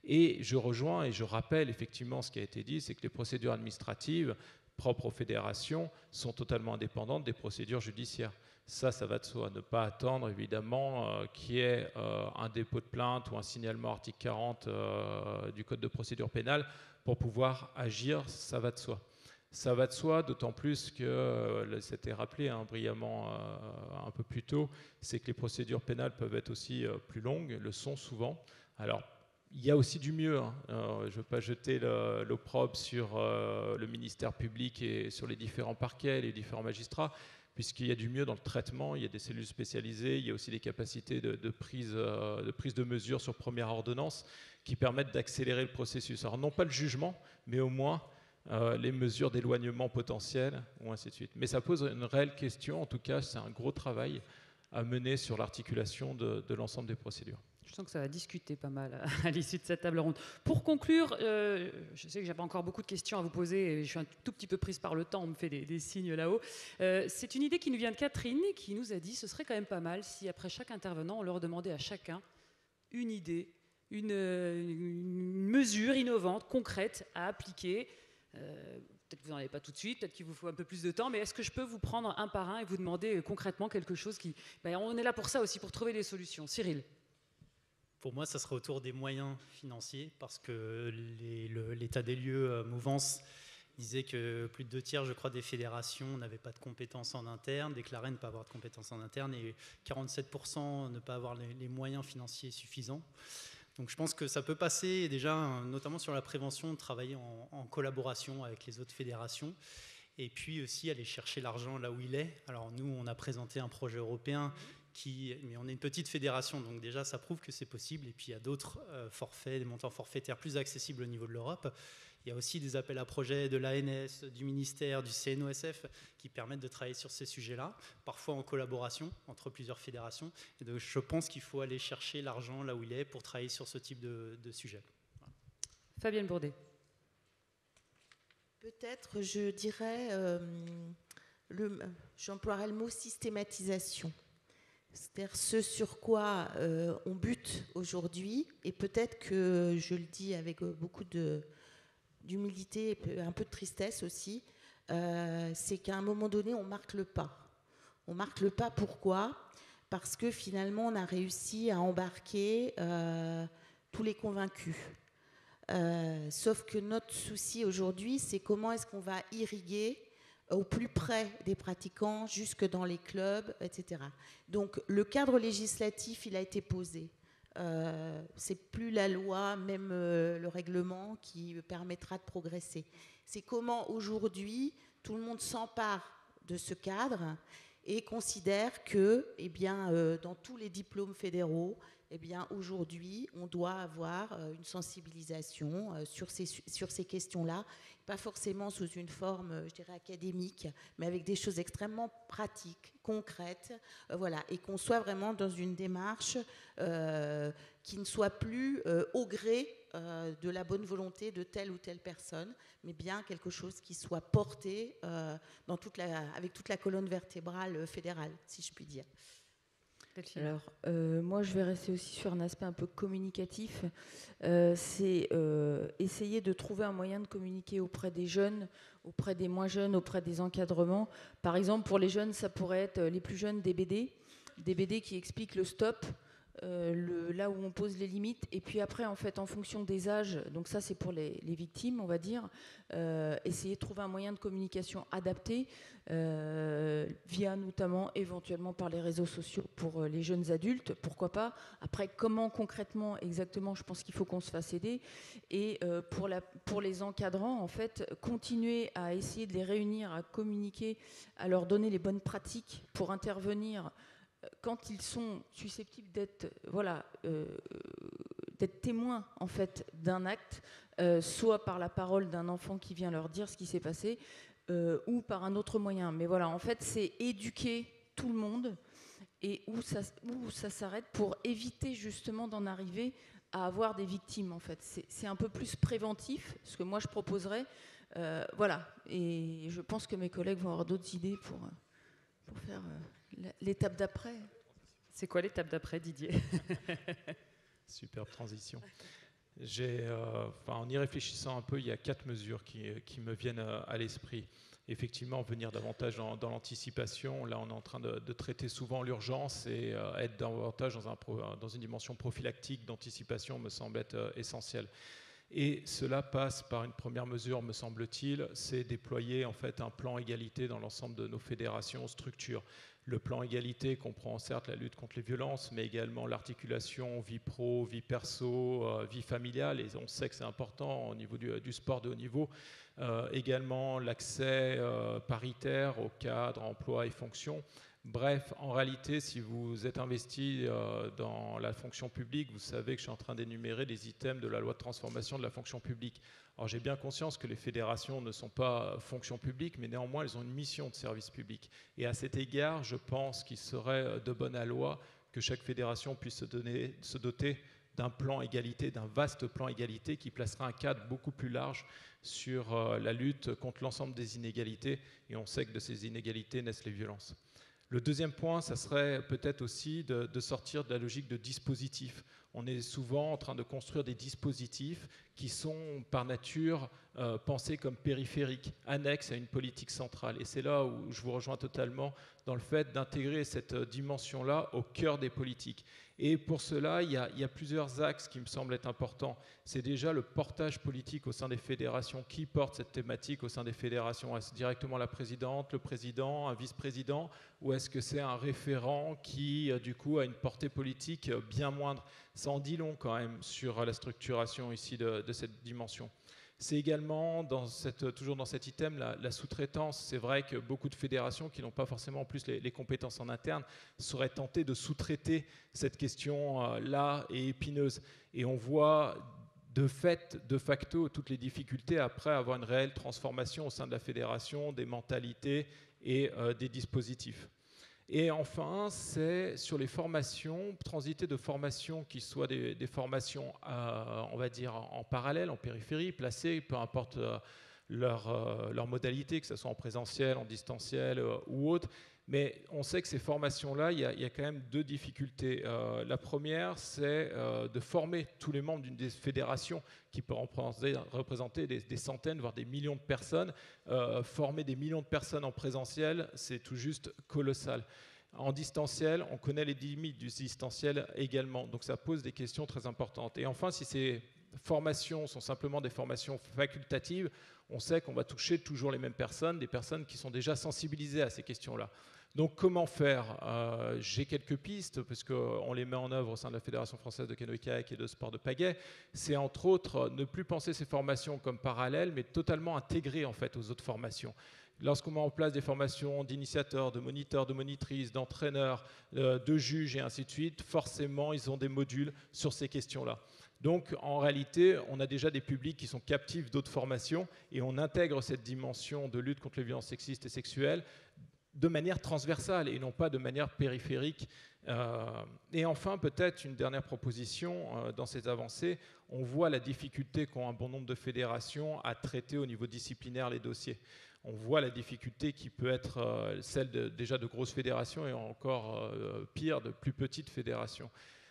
D: Et je rejoins et je rappelle effectivement ce qui a été dit, c'est que les procédures administratives propres aux fédérations sont totalement indépendantes des procédures judiciaires. Ça va de soi. Ne pas attendre, évidemment, qu'il y ait un dépôt de plainte ou un signalement article 40 du Code de procédure pénale pour pouvoir agir, ça va de soi. Ça va de soi, d'autant plus que, c'était rappelé brillamment un peu plus tôt, c'est que les procédures pénales peuvent être aussi plus longues, le sont souvent. Alors, il y a aussi du mieux. Je ne veux pas jeter l'opprobre sur le ministère public et sur les différents parquets, les différents magistrats, puisqu'il y a du mieux dans le traitement, il y a des cellules spécialisées, il y a aussi des capacités de prise de mesures sur première ordonnance qui permettent d'accélérer le processus. Alors non pas le jugement, mais au moins les mesures d'éloignement potentiel, ou ainsi de suite. Mais ça pose une réelle question, en tout cas c'est un gros travail à mener sur l'articulation de l'ensemble des procédures.
A: Je sens que ça va discuter pas mal à l'issue de cette table ronde. Pour conclure, je sais que j'avais encore beaucoup de questions à vous poser et je suis un tout petit peu prise par le temps, on me fait des signes là-haut. C'est une idée qui nous vient de Catherine qui nous a dit que ce serait quand même pas mal si après chaque intervenant, on leur demandait à chacun une idée, une mesure innovante, concrète à appliquer. Peut-être que vous n'en avez pas tout de suite, peut-être qu'il vous faut un peu plus de temps, mais est-ce que je peux vous prendre un par un et vous demander concrètement quelque chose qui... on est là pour ça aussi, pour trouver des solutions. Cyril.
C: Pour moi, ça serait autour des moyens financiers, parce que l'état des lieux Mouvance disait que plus de 2 tiers, je crois, des fédérations n'avaient pas de compétences en interne, déclaraient ne pas avoir de compétences en interne, et 47% ne pas avoir les moyens financiers suffisants. Donc je pense que ça peut passer déjà, notamment sur la prévention, de travailler en collaboration avec les autres fédérations, et puis aussi aller chercher l'argent là où il est. Alors nous, on a présenté un projet européen, mais on est une petite fédération, donc déjà ça prouve que c'est possible. Et puis il y a d'autres forfaits, des montants forfaitaires plus accessibles au niveau de l'Europe. Il y a aussi des appels à projets de l'ANS, du ministère, du CNOSF qui permettent de travailler sur ces sujets-là, parfois en collaboration entre plusieurs fédérations. Et donc, je pense qu'il faut aller chercher l'argent là où il est pour travailler sur ce type de sujet. Voilà.
A: Fabienne Bourdet.
B: Peut-être, je dirais, j'emploierais le mot systématisation. C'est-à-dire ce sur quoi on bute aujourd'hui, et peut-être que je le dis avec beaucoup d'humilité et un peu de tristesse aussi, c'est qu'à un moment donné, on marque le pas. On marque le pas, pourquoi ? Parce que finalement, on a réussi à embarquer tous les convaincus. Sauf que notre souci aujourd'hui, c'est comment est-ce qu'on va irriguer au plus près des pratiquants, jusque dans les clubs, etc. Donc le cadre législatif, il a été posé. C'est plus la loi, même le règlement qui permettra de progresser. C'est comment aujourd'hui tout le monde s'empare de ce cadre et considère que, dans tous les diplômes fédéraux, aujourd'hui, on doit avoir une sensibilisation sur ces questions-là, pas forcément sous une forme, je dirais, académique, mais avec des choses extrêmement pratiques, concrètes, et qu'on soit vraiment dans une démarche qui ne soit plus au gré de la bonne volonté de telle ou telle personne, mais bien quelque chose qui soit porté avec toute la colonne vertébrale fédérale, si je puis dire.
E: Alors, moi, je vais rester aussi sur un aspect un peu communicatif. C'est essayer de trouver un moyen de communiquer auprès des jeunes, auprès des moins jeunes, auprès des encadrements. Par exemple, pour les jeunes, ça pourrait être les plus jeunes des BD qui expliquent le stop, là où on pose les limites. Et puis après, en fait, en fonction des âges, donc ça, c'est pour les victimes, on va dire, essayer de trouver un moyen de communication adapté, via notamment, éventuellement par les réseaux sociaux pour les jeunes adultes, pourquoi pas. Après, comment concrètement, exactement, je pense qu'il faut qu'on se fasse aider. Et pour les encadrants, en fait, continuer à essayer de les réunir, à communiquer, à leur donner les bonnes pratiques pour intervenir quand ils sont susceptibles d'être témoins en fait d'un acte, soit par la parole d'un enfant qui vient leur dire ce qui s'est passé, ou par un autre moyen. Mais voilà, en fait, c'est éduquer tout le monde et où ça s'arrête pour éviter justement d'en arriver à avoir des victimes, en fait. C'est un peu plus préventif, ce que moi je proposerais. Voilà, et je pense que mes collègues vont avoir d'autres idées pour faire l'étape d'après.
A: C'est quoi l'étape d'après, Didier?
D: Superbe transition. En y réfléchissant un peu, il y a 4 mesures qui me viennent à l'esprit. Effectivement, venir davantage dans l'anticipation. Là, on est en train de traiter souvent l'urgence et être davantage dans une dimension prophylactique d'anticipation me semble être essentiel. Et cela passe par une première mesure, me semble-t-il, c'est déployer en fait un plan égalité dans l'ensemble de nos fédérations, structures. Le plan égalité comprend certes la lutte contre les violences, mais également l'articulation vie pro, vie perso, vie familiale, et on sait que c'est important au niveau du sport de haut niveau. Également l'accès paritaire aux cadres, emplois et fonctions. Bref, en réalité, si vous êtes investi dans la fonction publique, vous savez que je suis en train d'énumérer les items de la loi de transformation de la fonction publique. Alors j'ai bien conscience que les fédérations ne sont pas fonction publique, mais néanmoins elles ont une mission de service public. Et à cet égard, je pense qu'il serait de bonne loi que chaque fédération puisse se doter d'un plan égalité, d'un vaste plan égalité qui placera un cadre beaucoup plus large sur la lutte contre l'ensemble des inégalités. Et on sait que de ces inégalités naissent les violences. Le deuxième point, ça serait peut-être aussi de sortir de la logique de dispositif. On est souvent en train de construire des dispositifs qui sont par nature pensés comme périphériques, annexes à une politique centrale. Et c'est là où je vous rejoins totalement dans le fait d'intégrer cette dimension-là au cœur des politiques. Et pour cela, il y a plusieurs axes qui me semblent être importants. C'est déjà le portage politique au sein des fédérations. Qui porte cette thématique au sein des fédérations? Est-ce directement la présidente, le président, un vice-président, ou est-ce que c'est un référent qui, du coup, a une portée politique bien moindre? Ça en dit long quand même sur la structuration ici de cette dimension. C'est également, toujours dans cet item, la sous-traitance. C'est vrai que beaucoup de fédérations qui n'ont pas forcément en plus les compétences en interne seraient tentées de sous-traiter cette question-là et épineuse. Et on voit de facto, toutes les difficultés après avoir une réelle transformation au sein de la fédération, des mentalités et des dispositifs. Et enfin, c'est sur les formations, transiter de formations qui soient des formations, on va dire, en parallèle, en périphérie, placées, peu importe leur modalité, que ce soit en présentiel, en distanciel ou autre. Mais on sait que ces formations-là, il y a quand même 2 difficultés. La première, c'est de former tous les membres d'une des fédérations qui peut représenter des centaines, voire des millions de personnes. Former des millions de personnes en présentiel, c'est tout juste colossal. En distanciel, on connaît les limites du distanciel également. Donc ça pose des questions très importantes. Et enfin, si ces formations sont simplement des formations facultatives, on sait qu'on va toucher toujours les mêmes personnes, des personnes qui sont déjà sensibilisées à ces questions-là. Donc comment faire? J'ai quelques pistes, puisqu'on les met en œuvre au sein de la Fédération française de canoë-kayak et de sport de pagaie. C'est entre autres ne plus penser ces formations comme parallèles, mais totalement intégrées en fait aux autres formations. Lorsqu'on met en place des formations d'initiateurs, de moniteurs, de monitrices, d'entraîneurs, de juges et ainsi de suite, forcément ils ont des modules sur ces questions-là. Donc en réalité, on a déjà des publics qui sont captifs d'autres formations et on intègre cette dimension de lutte contre les violences sexistes et sexuelles de manière transversale et non pas de manière périphérique. Et enfin, peut-être une dernière proposition dans ces avancées, on voit la difficulté qu'ont un bon nombre de fédérations à traiter au niveau disciplinaire les dossiers. On voit la difficulté qui peut être celle déjà de grosses fédérations et encore pire, de plus petites fédérations.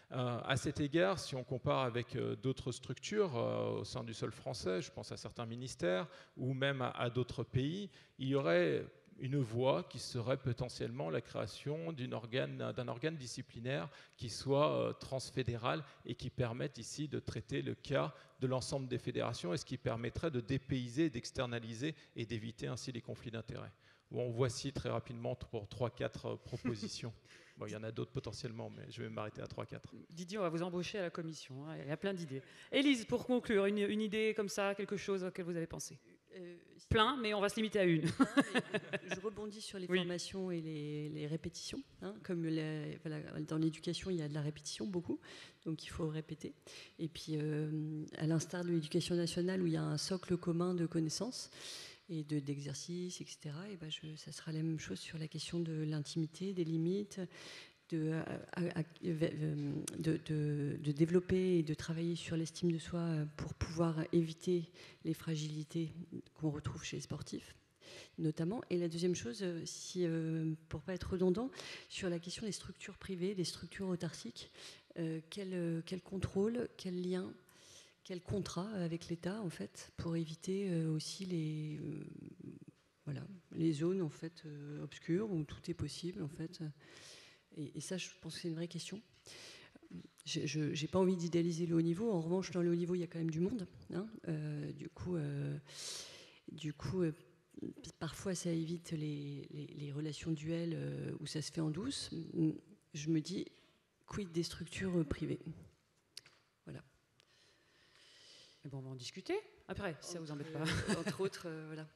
D: À cet égard, si on compare avec d'autres structures au sein du sol français, je pense à certains ministères ou même à d'autres pays, il y aurait une voie qui serait potentiellement la création d'un organe disciplinaire qui soit transfédéral et qui permette ici de traiter le cas de l'ensemble des fédérations et ce qui permettrait de dépayser, d'externaliser et d'éviter ainsi les conflits d'intérêts. Bon, voici très rapidement pour 3-4 propositions. Bon, il y en a d'autres potentiellement, mais je vais m'arrêter à 3-4.
A: Didier, on va vous embaucher à la commission. Il y a plein d'idées. Élise, pour conclure, une idée comme ça, quelque chose auquel vous avez pensé? Plein, mais on va se limiter à une.
F: Je rebondis sur les formations et les répétitions. Comme dans l'éducation, il y a de la répétition beaucoup, donc il faut répéter. Et puis, à l'instar de l'éducation nationale, où il y a un socle commun de connaissances et d'exercices, etc., et ça sera la même chose sur la question de l'intimité, des limites, de développer et de travailler sur l'estime de soi pour pouvoir éviter les fragilités qu'on retrouve chez les sportifs, notamment. Et la deuxième chose, pour ne pas être redondant, sur la question des structures privées, des structures autarciques, quel contrôle, quel lien, quel contrat avec l'État, en fait, pour éviter aussi les zones en fait, obscures où tout est possible, en fait. Et ça, je pense que c'est une vraie question. Je n'ai pas envie d'idéaliser le haut niveau. En revanche, dans le haut niveau, il y a quand même du monde. Hein. Du coup, parfois, ça évite les relations duelles où ça se fait en douce. Je me dis, quid des structures privées? Voilà.
A: Et bon, on va en discuter après, si ça ne vous embête pas.
F: Entre autres, voilà.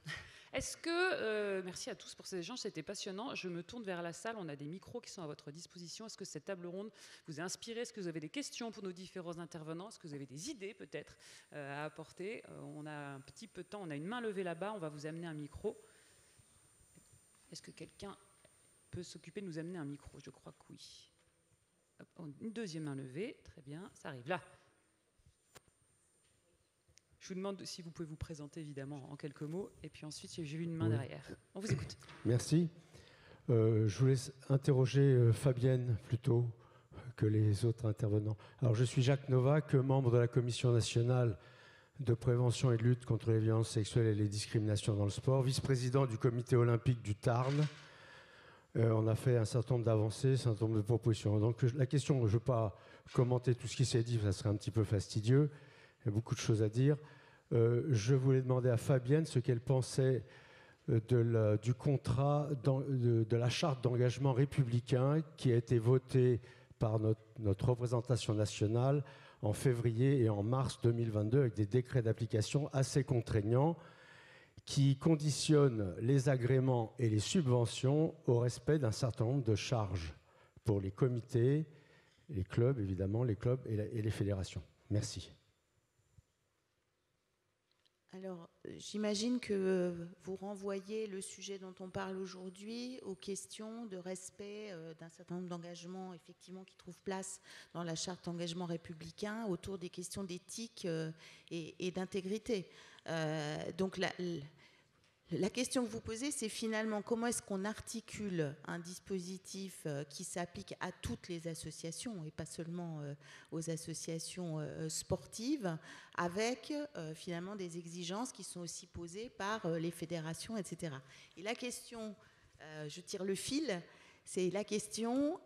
A: Est-ce que, merci à tous pour ces échanges, c'était passionnant. Je me tourne vers la salle, on a des micros qui sont à votre disposition. Est-ce que cette table ronde vous a inspiré? Est-ce que vous avez des questions pour nos différents intervenants? Est-ce que vous avez des idées peut-être à apporter? On a un petit peu de temps, on a une main levée là-bas, on va vous amener un micro. Est-ce que quelqu'un peut s'occuper de nous amener un micro? Je crois que oui. Une deuxième main levée, très bien, ça arrive là. Je vous demande si vous pouvez vous présenter évidemment en quelques mots, et puis ensuite j'ai vu une main derrière. On vous écoute.
G: Merci. Je voulais interroger Fabienne plutôt que les autres intervenants. Alors je suis Jacques Novak, membre de la Commission nationale de prévention et de lutte contre les violences sexuelles et les discriminations dans le sport, vice-président du comité olympique du Tarn. On a fait un certain nombre d'avancées, un certain nombre de propositions. Donc la question, je ne veux pas commenter tout ce qui s'est dit, ça serait un petit peu fastidieux. Il y a beaucoup de choses à dire. Je voulais demander à Fabienne ce qu'elle pensait du contrat, de la charte d'engagement républicain qui a été votée par notre représentation nationale en février et en mars 2022 avec des décrets d'application assez contraignants qui conditionnent les agréments et les subventions au respect d'un certain nombre de charges pour les comités, les clubs évidemment, les clubs et les fédérations. Merci.
B: Alors, j'imagine que vous renvoyez le sujet dont on parle aujourd'hui aux questions de respect d'un certain nombre d'engagements, effectivement, qui trouvent place dans la charte d'engagement républicain autour des questions d'éthique et d'intégrité. Donc, la question que vous posez, c'est finalement comment est-ce qu'on articule un dispositif qui s'applique à toutes les associations et pas seulement aux associations sportives, avec finalement des exigences qui sont aussi posées par les fédérations, etc. Et la question, je tire le fil, c'est la question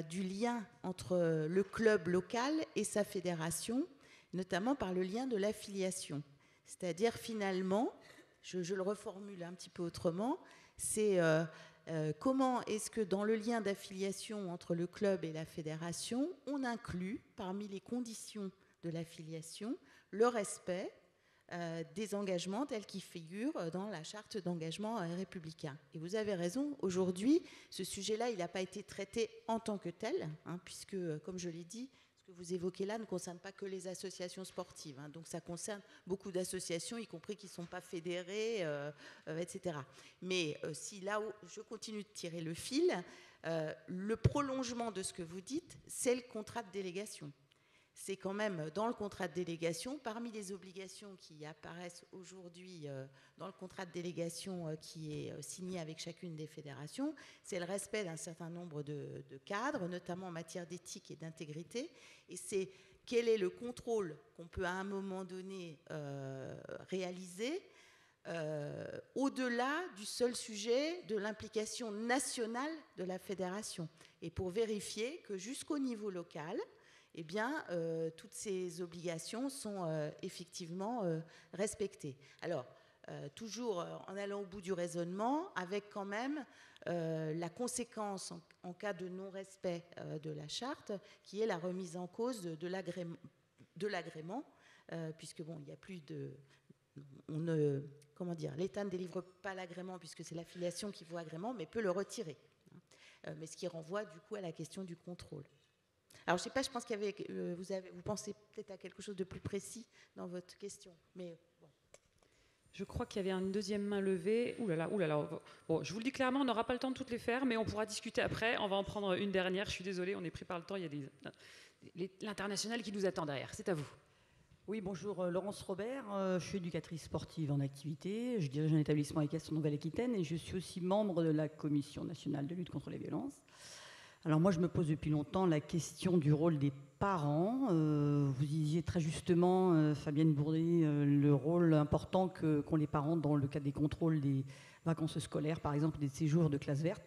B: du lien entre le club local et sa fédération, notamment par le lien de l'affiliation. C'est-à-dire finalement, je le reformule un petit peu autrement, c'est comment est-ce que dans le lien d'affiliation entre le club et la fédération, on inclut parmi les conditions de l'affiliation le respect des engagements tels qu'ils figurent dans la charte d'engagement républicain. Et vous avez raison, aujourd'hui, ce sujet-là, il n'a pas été traité en tant que tel, hein, puisque, comme je l'ai dit, ce que vous évoquez là ne concerne pas que les associations sportives. Hein, donc ça concerne beaucoup d'associations, y compris qui ne sont pas fédérées, etc. Mais si là où je continue de tirer le fil, le prolongement de ce que vous dites, c'est le contrat de délégation. C'est quand même dans le contrat de délégation, parmi les obligations qui apparaissent aujourd'hui dans le contrat de délégation qui est signé avec chacune des fédérations, c'est le respect d'un certain nombre de cadres, notamment en matière d'éthique et d'intégrité. Et c'est quel est le contrôle qu'on peut à un moment donné réaliser au-delà du seul sujet de l'implication nationale de la fédération. Et pour vérifier que jusqu'au niveau local, eh bien, toutes ces obligations sont effectivement respectées. Alors, toujours en allant au bout du raisonnement, avec quand même la conséquence en cas de non-respect de la charte, qui est la remise en cause de l'agrément, puisque bon, il n'y a plus de... l'État ne délivre pas l'agrément, puisque c'est l'affiliation qui vaut agrément, mais peut le retirer. Mais ce qui renvoie du coup à la question du contrôle. Alors, je ne sais pas, je pense qu'il y avait, vous pensez peut-être à quelque chose de plus précis dans votre question. Mais bon.
A: Je crois qu'il y avait une deuxième main levée. Ouh là là, ouh là là. Bon, je vous le dis clairement, on n'aura pas le temps de toutes les faire, mais on pourra discuter après. On va en prendre une dernière. Je suis désolée, on est pris par le temps. Il y a l'international qui nous attend derrière. C'est à vous.
H: Oui, bonjour, Laurence Robert. Je suis éducatrice sportive en activité. Je dirige un établissement équestre en Nouvelle-Aquitaine et je suis aussi membre de la Commission nationale de lutte contre les violences. Alors moi, je me pose depuis longtemps la question du rôle des parents. Vous disiez très justement, Fabienne Bourdet, le rôle important qu'ont les parents dans le cadre des contrôles des vacances scolaires, par exemple, des séjours de classe verte.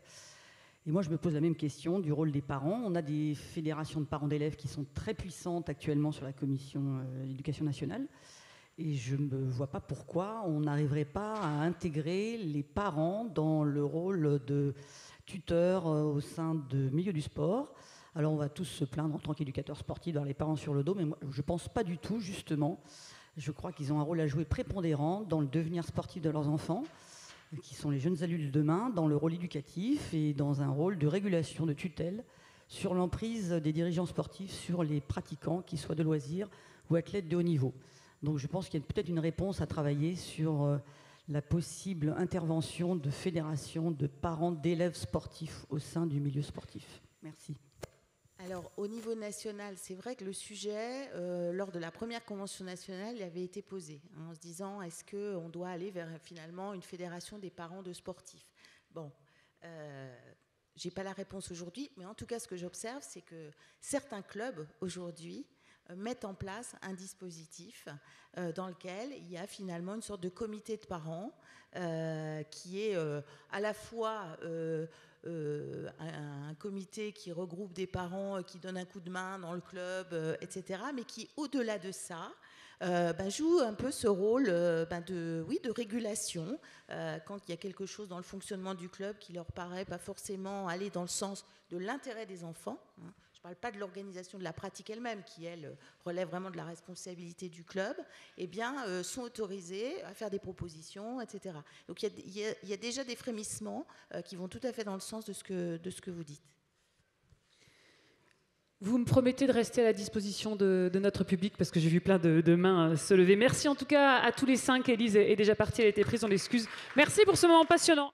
H: Et moi, je me pose la même question du rôle des parents. On a des fédérations de parents d'élèves qui sont très puissantes actuellement sur la commission d'éducation nationale. Et je ne vois pas pourquoi on n'arriverait pas à intégrer les parents dans le rôle de tuteur au sein de milieu du sport. Alors on va tous se plaindre en tant qu'éducateurs sportifs d'avoir les parents sur le dos, mais moi, je ne pense pas du tout, justement. Je crois qu'ils ont un rôle à jouer prépondérant dans le devenir sportif de leurs enfants, qui sont les jeunes adultes de demain, dans le rôle éducatif et dans un rôle de régulation, de tutelle, sur l'emprise des dirigeants sportifs, sur les pratiquants, qu'ils soient de loisirs ou athlètes de haut niveau. Donc je pense qu'il y a peut-être une réponse à travailler sur la possible intervention de fédérations de parents d'élèves sportifs au sein du milieu sportif. Merci.
B: Alors, au niveau national, c'est vrai que le sujet, lors de la première convention nationale, il avait été posé, en se disant, est-ce qu'on doit aller vers finalement une fédération des parents de sportifs? Bon, je n'ai pas la réponse aujourd'hui, mais en tout cas, ce que j'observe, c'est que certains clubs, aujourd'hui, mettent en place un dispositif dans lequel il y a finalement une sorte de comité de parents qui est à la fois un comité qui regroupe des parents qui donnent un coup de main dans le club, etc., mais qui, au-delà de ça, joue un peu ce rôle de régulation quand il y a quelque chose dans le fonctionnement du club qui leur paraît pas forcément aller dans le sens de l'intérêt des enfants. Je ne parle pas de l'organisation de la pratique elle-même, qui, elle, relève vraiment de la responsabilité du club, sont autorisés à faire des propositions, etc. Donc il y a déjà des frémissements qui vont tout à fait dans le sens de ce que vous dites.
A: Vous me promettez de rester à la disposition de notre public, parce que j'ai vu plein de mains se lever. Merci en tout cas à tous les 5. Élise est déjà partie, elle a été prise, on l'excuse. Merci pour ce moment passionnant.